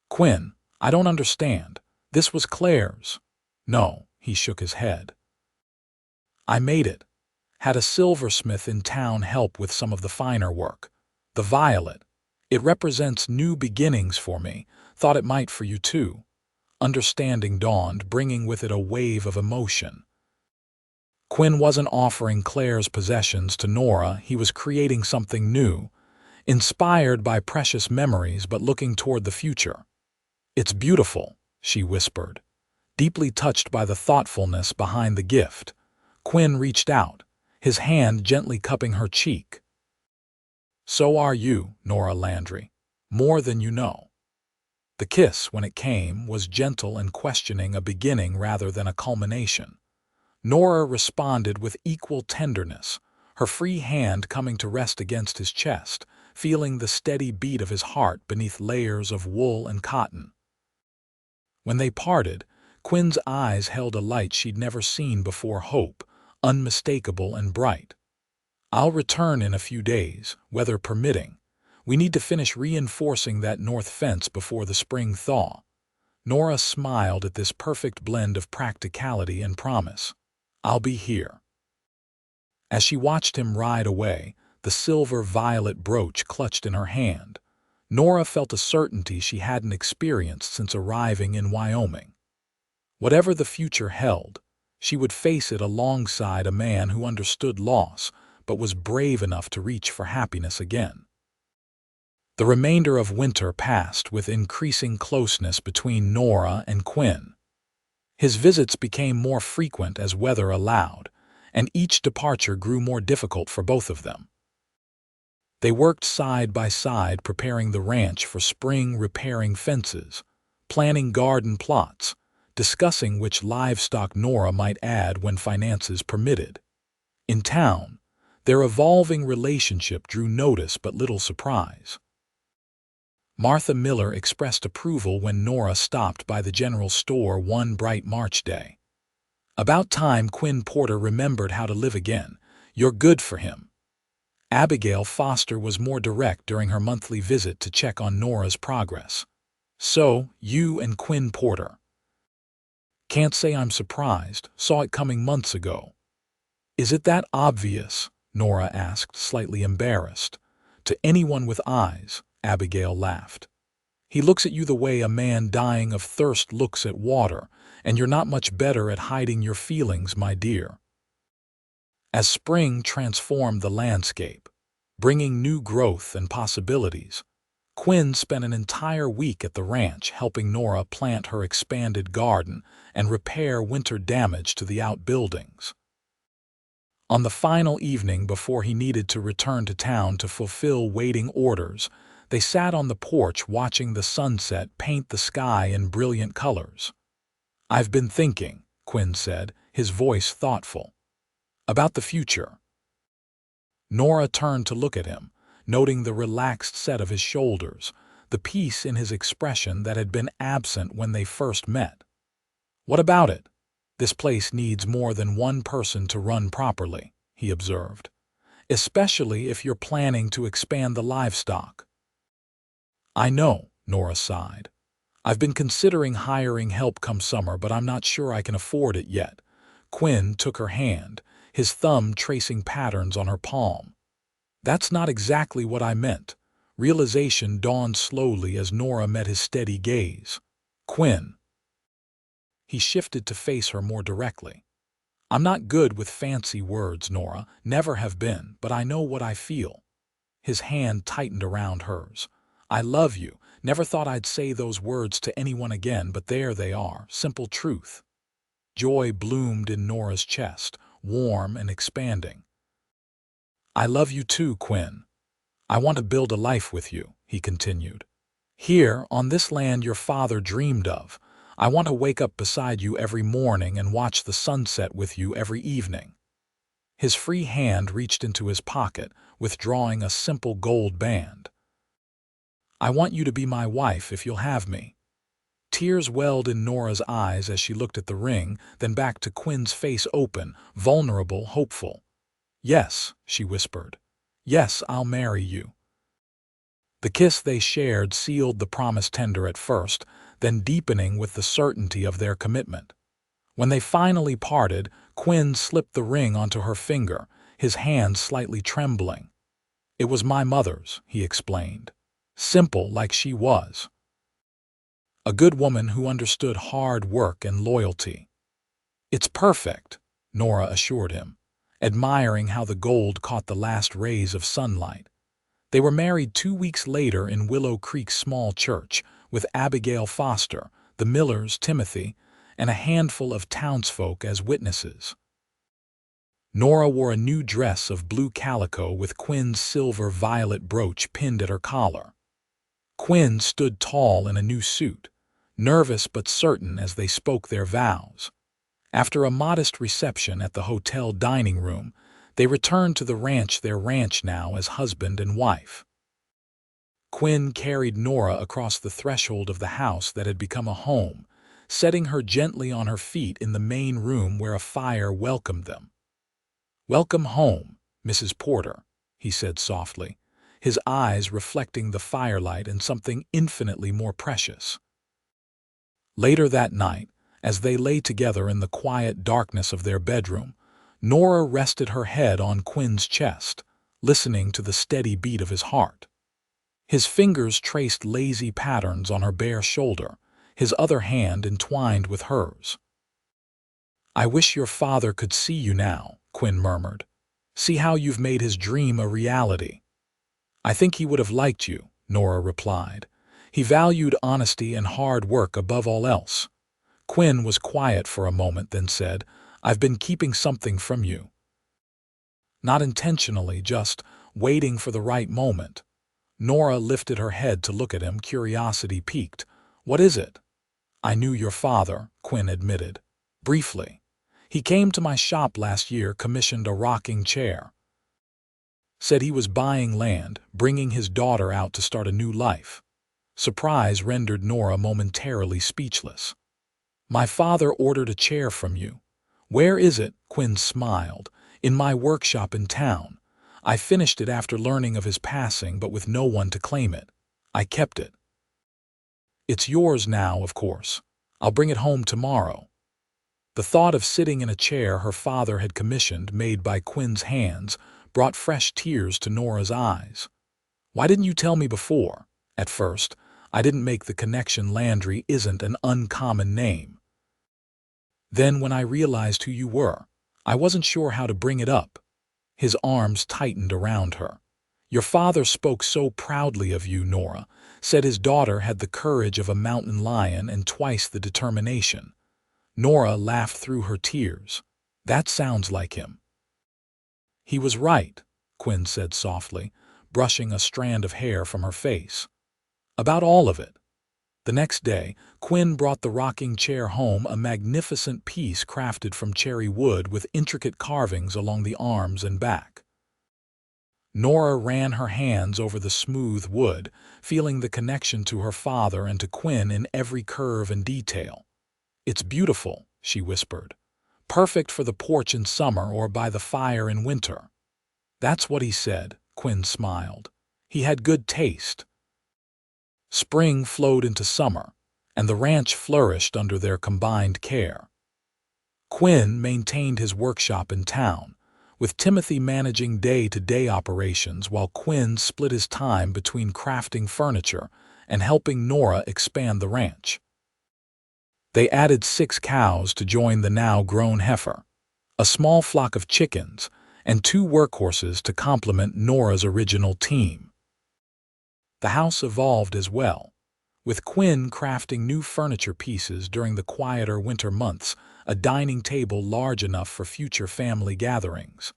"Quinn, I don't understand. This was Claire's." "No," he shook his head. "I made it. Had a silversmith in town help with some of the finer work. The violet. It represents new beginnings for me. Thought it might for you too. Understanding dawned, bringing with it a wave of emotion. Quinn wasn't offering Claire's possessions to Nora, he was creating something new, inspired by precious memories but looking toward the future. "It's beautiful," she whispered, deeply touched by the thoughtfulness behind the gift. Quinn reached out, his hand gently cupping her cheek. "So are you, Nora Landry, more than you know." The kiss, when it came, was gentle and questioning, a beginning rather than a culmination. Nora responded with equal tenderness, her free hand coming to rest against his chest, feeling the steady beat of his heart beneath layers of wool and cotton. When they parted, Quinn's eyes held a light she'd never seen before, hope, unmistakable and bright. "I'll return in a few days, weather permitting. We need to finish reinforcing that north fence before the spring thaw." Nora smiled at this perfect blend of practicality and promise. "I'll be here." As she watched him ride away, the silver violet brooch clutched in her hand, Nora felt a certainty she hadn't experienced since arriving in Wyoming. Whatever the future held, she would face it alongside a man who understood loss but was brave enough to reach for happiness again. The remainder of winter passed with increasing closeness between Nora and Quinn. His visits became more frequent as weather allowed, and each departure grew more difficult for both of them. They worked side by side preparing the ranch for spring, repairing fences, planning garden plots, discussing which livestock Nora might add when finances permitted. In town, their evolving relationship drew notice but little surprise. Martha Miller expressed approval when Nora stopped by the general store one bright March day. About time Quinn Porter remembered how to live again. "You're good for him." Abigail Foster was more direct during her monthly visit to check on Nora's progress. "So, you and Quinn Porter." "Can't say I'm surprised. Saw it coming months ago." "Is it that obvious?" Nora asked, slightly embarrassed. "To anyone with eyes," Abigail laughed. "He looks at you the way a man dying of thirst looks at water, and you're not much better at hiding your feelings, my dear." As spring transformed the landscape, bringing new growth and possibilities, Quinn spent an entire week at the ranch helping Nora plant her expanded garden and repair winter damage to the outbuildings. On the final evening before he needed to return to town to fulfill waiting orders, they sat on the porch watching the sunset paint the sky in brilliant colors. "I've been thinking," Quinn said, his voice thoughtful, "about the future." Nora turned to look at him, noting the relaxed set of his shoulders, the peace in his expression that had been absent when they first met. "What about it? This place needs more than one person to run properly," he observed, "especially if you're planning to expand the livestock." "I know," Nora sighed. "I've been considering hiring help come summer, but I'm not sure I can afford it yet." Quinn took her hand, his thumb tracing patterns on her palm. "That's not exactly what I meant." Realization dawned slowly as Nora met his steady gaze. "Quinn." He shifted to face her more directly. "I'm not good with fancy words, Nora, never have been, but I know what I feel." His hand tightened around hers. "I love you. Never thought I'd say those words to anyone again, but there they are, simple truth." Joy bloomed in Nora's chest, warm and expanding. "I love you too, Quinn. I want to build a life with you," he continued. "Here, on this land your father dreamed of. I want to wake up beside you every morning and watch the sunset with you every evening." His free hand reached into his pocket, withdrawing a simple gold band. "I want you to be my wife if you'll have me." Tears welled in Nora's eyes as she looked at the ring, then back to Quinn's face, open, vulnerable, hopeful. "Yes," she whispered. "Yes, I'll marry you." The kiss they shared sealed the promise, tender at first, then deepening with the certainty of their commitment. When they finally parted, Quinn slipped the ring onto her finger, his hand slightly trembling. "It was my mother's," he explained. "Simple like she was. A good woman who understood hard work and loyalty." "It's perfect," Nora assured him, admiring how the gold caught the last rays of sunlight. They were married 2 weeks later in Willow Creek's small church, with Abigail Foster, the Millers, Timothy, and a handful of townsfolk as witnesses. Nora wore a new dress of blue calico with Quinn's silver violet brooch pinned at her collar. Quinn stood tall in a new suit, nervous but certain as they spoke their vows. After a modest reception at the hotel dining room, they returned to the ranch, their ranch now as husband and wife. Quinn carried Nora across the threshold of the house that had become a home, setting her gently on her feet in the main room where a fire welcomed them. "Welcome home, Mrs. Porter," he said softly, his eyes reflecting the firelight and something infinitely more precious. Later that night, as they lay together in the quiet darkness of their bedroom, Nora rested her head on Quinn's chest, listening to the steady beat of his heart. His fingers traced lazy patterns on her bare shoulder, his other hand entwined with hers. "I wish your father could see you now," Quinn murmured. "See how you've made his dream a reality." "I think he would have liked you," Nora replied. "He valued honesty and hard work above all else." Quinn was quiet for a moment, then said, "I've been keeping something from you." Not intentionally, just waiting for the right moment. Nora lifted her head to look at him, curiosity piqued. "What is it?" "I knew your father," Quinn admitted. "Briefly. He came to my shop last year, commissioned a rocking chair. Said he was buying land, bringing his daughter out to start a new life." Surprise rendered Nora momentarily speechless. "My father ordered a chair from you." "Where is it?" Quinn smiled. "In my workshop in town. I finished it after learning of his passing, but with no one to claim it. I kept it." "It's yours now, of course. I'll bring it home tomorrow." The thought of sitting in a chair her father had commissioned, made by Quinn's hands, brought fresh tears to Nora's eyes. "Why didn't you tell me before?" "At first, I didn't make the connection. Landry isn't an uncommon name. Then when I realized who you were, I wasn't sure how to bring it up." His arms tightened around her. "Your father spoke so proudly of you, Nora. Said his daughter had the courage of a mountain lion and twice the determination." Nora laughed through her tears. "That sounds like him." "He was right," Quinn said softly, brushing a strand of hair from her face. "About all of it." The next day, Quinn brought the rocking chair home, a magnificent piece crafted from cherry wood with intricate carvings along the arms and back. Nora ran her hands over the smooth wood, feeling the connection to her father and to Quinn in every curve and detail. "It's beautiful," she whispered. "Perfect for the porch in summer or by the fire in winter." "That's what he said," Quinn smiled. "He had good taste." Spring flowed into summer, and the ranch flourished under their combined care. Quinn maintained his workshop in town, with Timothy managing day-to-day operations while Quinn split his time between crafting furniture and helping Nora expand the ranch. They added 6 cows to join the now-grown heifer, a small flock of chickens, and 2 workhorses to complement Nora's original team. The house evolved as well, with Quinn crafting new furniture pieces during the quieter winter months, a dining table large enough for future family gatherings,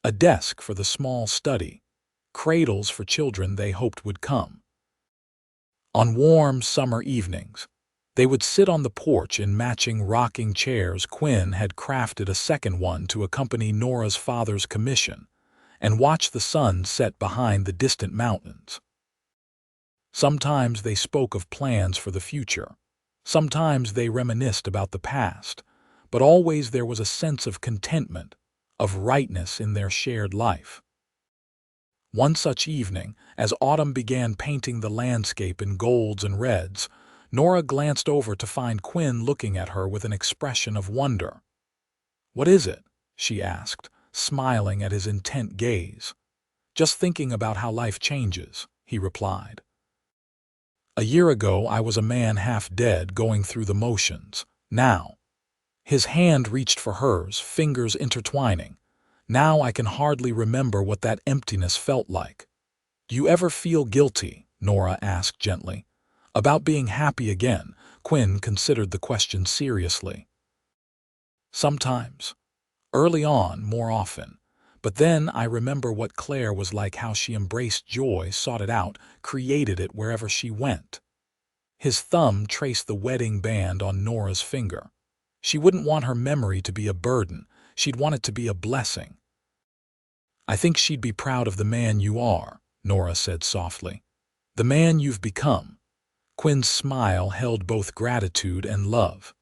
a desk for the small study, cradles for children they hoped would come. On warm summer evenings, they would sit on the porch in matching rocking chairs. Quinn had crafted a second one to accompany Nora's father's commission, and watch the sun set behind the distant mountains. Sometimes they spoke of plans for the future. Sometimes they reminisced about the past, but always there was a sense of contentment, of rightness in their shared life. One such evening, as autumn began painting the landscape in golds and reds, Nora glanced over to find Quinn looking at her with an expression of wonder. "What is it?" she asked, smiling at his intent gaze. "Just thinking about how life changes," he replied. "A year ago I was a man half dead going through the motions. Now—" His hand reached for hers, fingers intertwining. "Now I can hardly remember what that emptiness felt like." "Do you ever feel guilty?" Nora asked gently. "About being happy again?" Quinn considered the question seriously. "Sometimes. Early on, more often. But then I remember what Claire was like, how she embraced joy, sought it out, created it wherever she went." His thumb traced the wedding band on Nora's finger. "She wouldn't want her memory to be a burden. She'd want it to be a blessing." "I think she'd be proud of the man you are," Nora said softly. "The man you've become." Quinn's smile held both gratitude and love.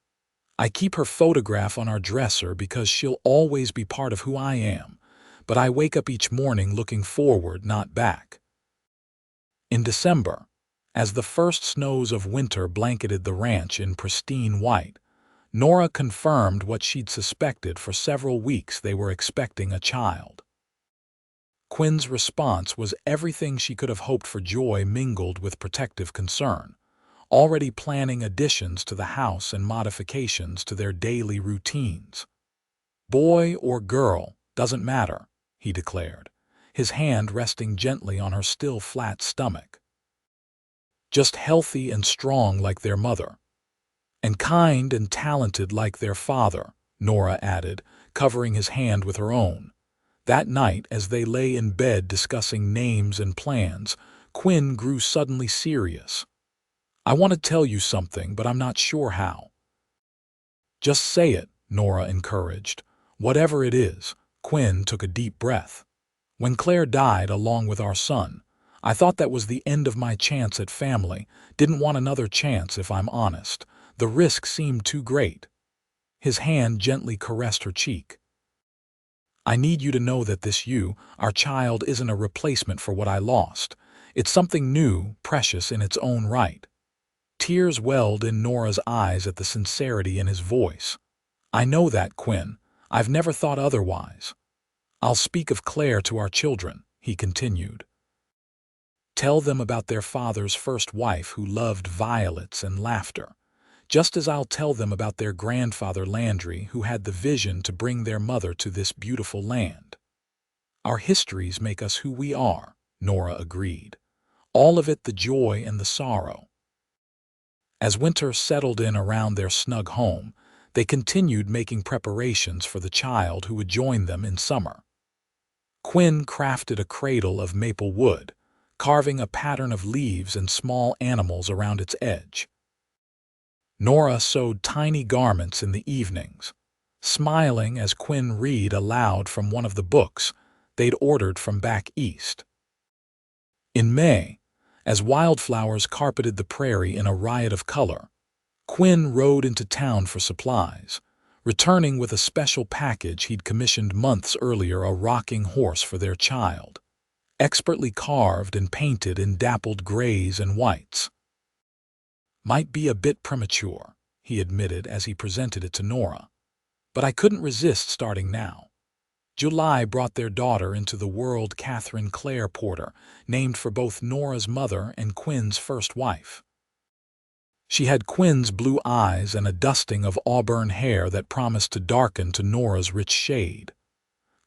"I keep her photograph on our dresser because she'll always be part of who I am, but I wake up each morning looking forward, not back." In December, as the first snows of winter blanketed the ranch in pristine white, Nora confirmed what she'd suspected for several weeks: they were expecting a child. Quinn's response was everything she could have hoped for: joy mingled with protective concern, already planning additions to the house and modifications to their daily routines. "Boy or girl, doesn't matter," he declared, his hand resting gently on her still flat stomach. "Just healthy and strong like their mother. And kind and talented like their father," Nora added, covering his hand with her own. That night, as they lay in bed discussing names and plans, Quinn grew suddenly serious. "I want to tell you something, but I'm not sure how." "Just say it," Nora encouraged. "Whatever it is." Quinn took a deep breath. "When Claire died along with our son, I thought that was the end of my chance at family. Didn't want another chance, if I'm honest. The risk seemed too great." His hand gently caressed her cheek. "I need you to know that our child, isn't a replacement for what I lost. It's something new, precious in its own right." Tears welled in Nora's eyes at the sincerity in his voice. "I know that, Quinn. I've never thought otherwise. I'll speak of Claire to our children," he continued. "Tell them about their father's first wife who loved violets and laughter, just as I'll tell them about their grandfather Landry, who had the vision to bring their mother to this beautiful land." "Our histories make us who we are," Nora agreed. "All of it, the joy and the sorrow." As winter settled in around their snug home, they continued making preparations for the child who would join them in summer. Quinn crafted a cradle of maple wood, carving a pattern of leaves and small animals around its edge. Nora sewed tiny garments in the evenings, smiling as Quinn read aloud from one of the books they'd ordered from back east. In May, as wildflowers carpeted the prairie in a riot of color, Quinn rode into town for supplies, returning with a special package he'd commissioned months earlier: a rocking horse for their child, expertly carved and painted in dappled grays and whites. "Might be a bit premature," he admitted as he presented it to Nora, "but I couldn't resist starting now." July brought their daughter into the world, Catherine Claire Porter, named for both Nora's mother and Quinn's first wife. She had Quinn's blue eyes and a dusting of auburn hair that promised to darken to Nora's rich shade.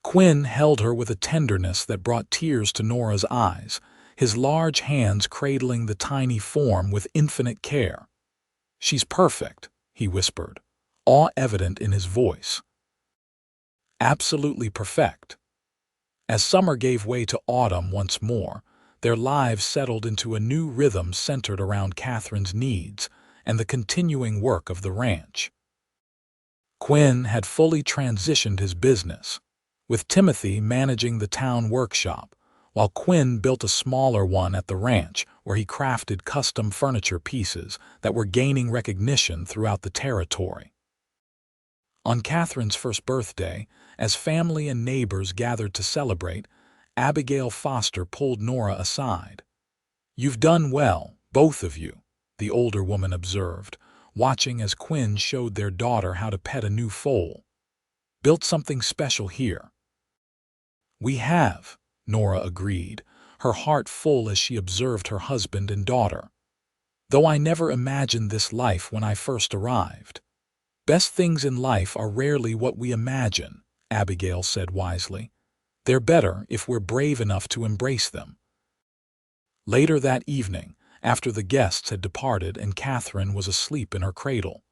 Quinn held her with a tenderness that brought tears to Nora's eyes, his large hands cradling the tiny form with infinite care. "She's perfect," he whispered, awe evident in his voice. "Absolutely perfect." As summer gave way to autumn once more, their lives settled into a new rhythm centered around Catherine's needs and the continuing work of the ranch. Quinn had fully transitioned his business, with Timothy managing the town workshop, while Quinn built a smaller one at the ranch where he crafted custom furniture pieces that were gaining recognition throughout the territory. On Catherine's first birthday, as family and neighbors gathered to celebrate, Abigail Foster pulled Nora aside. "You've done well, both of you," the older woman observed, watching as Quinn showed their daughter how to pet a new foal. "Built something special here." "We have," Nora agreed, her heart full as she observed her husband and daughter. "Though I never imagined this life when I first arrived." "Best things in life are rarely what we imagine," Abigail said wisely. "They're better if we're brave enough to embrace them." Later that evening, after the guests had departed and Catherine was asleep in her cradle,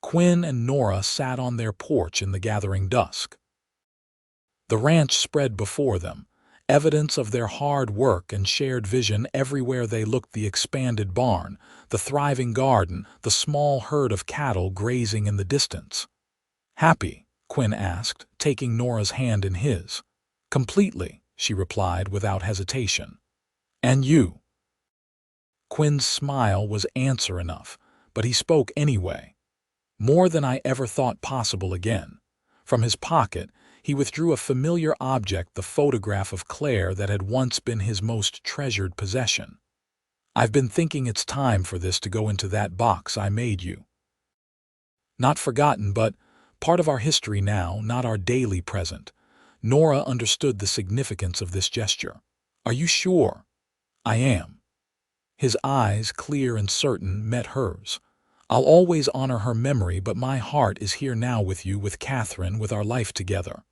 Quinn and Nora sat on their porch in the gathering dusk. The ranch spread before them, evidence of their hard work and shared vision everywhere they looked: the expanded barn, the thriving garden, the small herd of cattle grazing in the distance. "Happy?" Quinn asked, taking Nora's hand in his. "Completely," she replied without hesitation. "And you?" Quinn's smile was answer enough, but he spoke anyway. "More than I ever thought possible again." From his pocket, he withdrew a familiar object, the photograph of Claire that had once been his most treasured possession. "I've been thinking it's time for this to go into that box I made you. Not forgotten, but part of our history now, not our daily present." Nora understood the significance of this gesture. "Are you sure?" "I am." His eyes, clear and certain, met hers. "I'll always honor her memory, but my heart is here now with you, with Catherine, with our life together."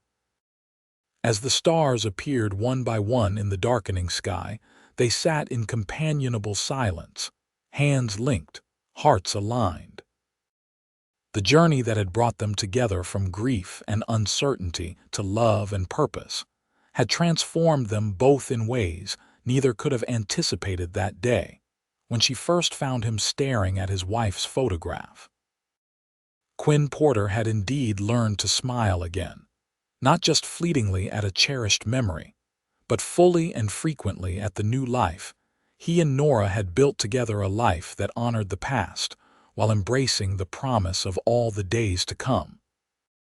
As the stars appeared one by one in the darkening sky, they sat in companionable silence, hands linked, hearts aligned. The journey that had brought them together from grief and uncertainty to love and purpose had transformed them both in ways neither could have anticipated that day, when she first found him staring at his wife's photograph. Quinn Porter had indeed learned to smile again, not just fleetingly at a cherished memory, but fully and frequently at the new life. He and Nora had built together a life that honored the past while embracing the promise of all the days to come.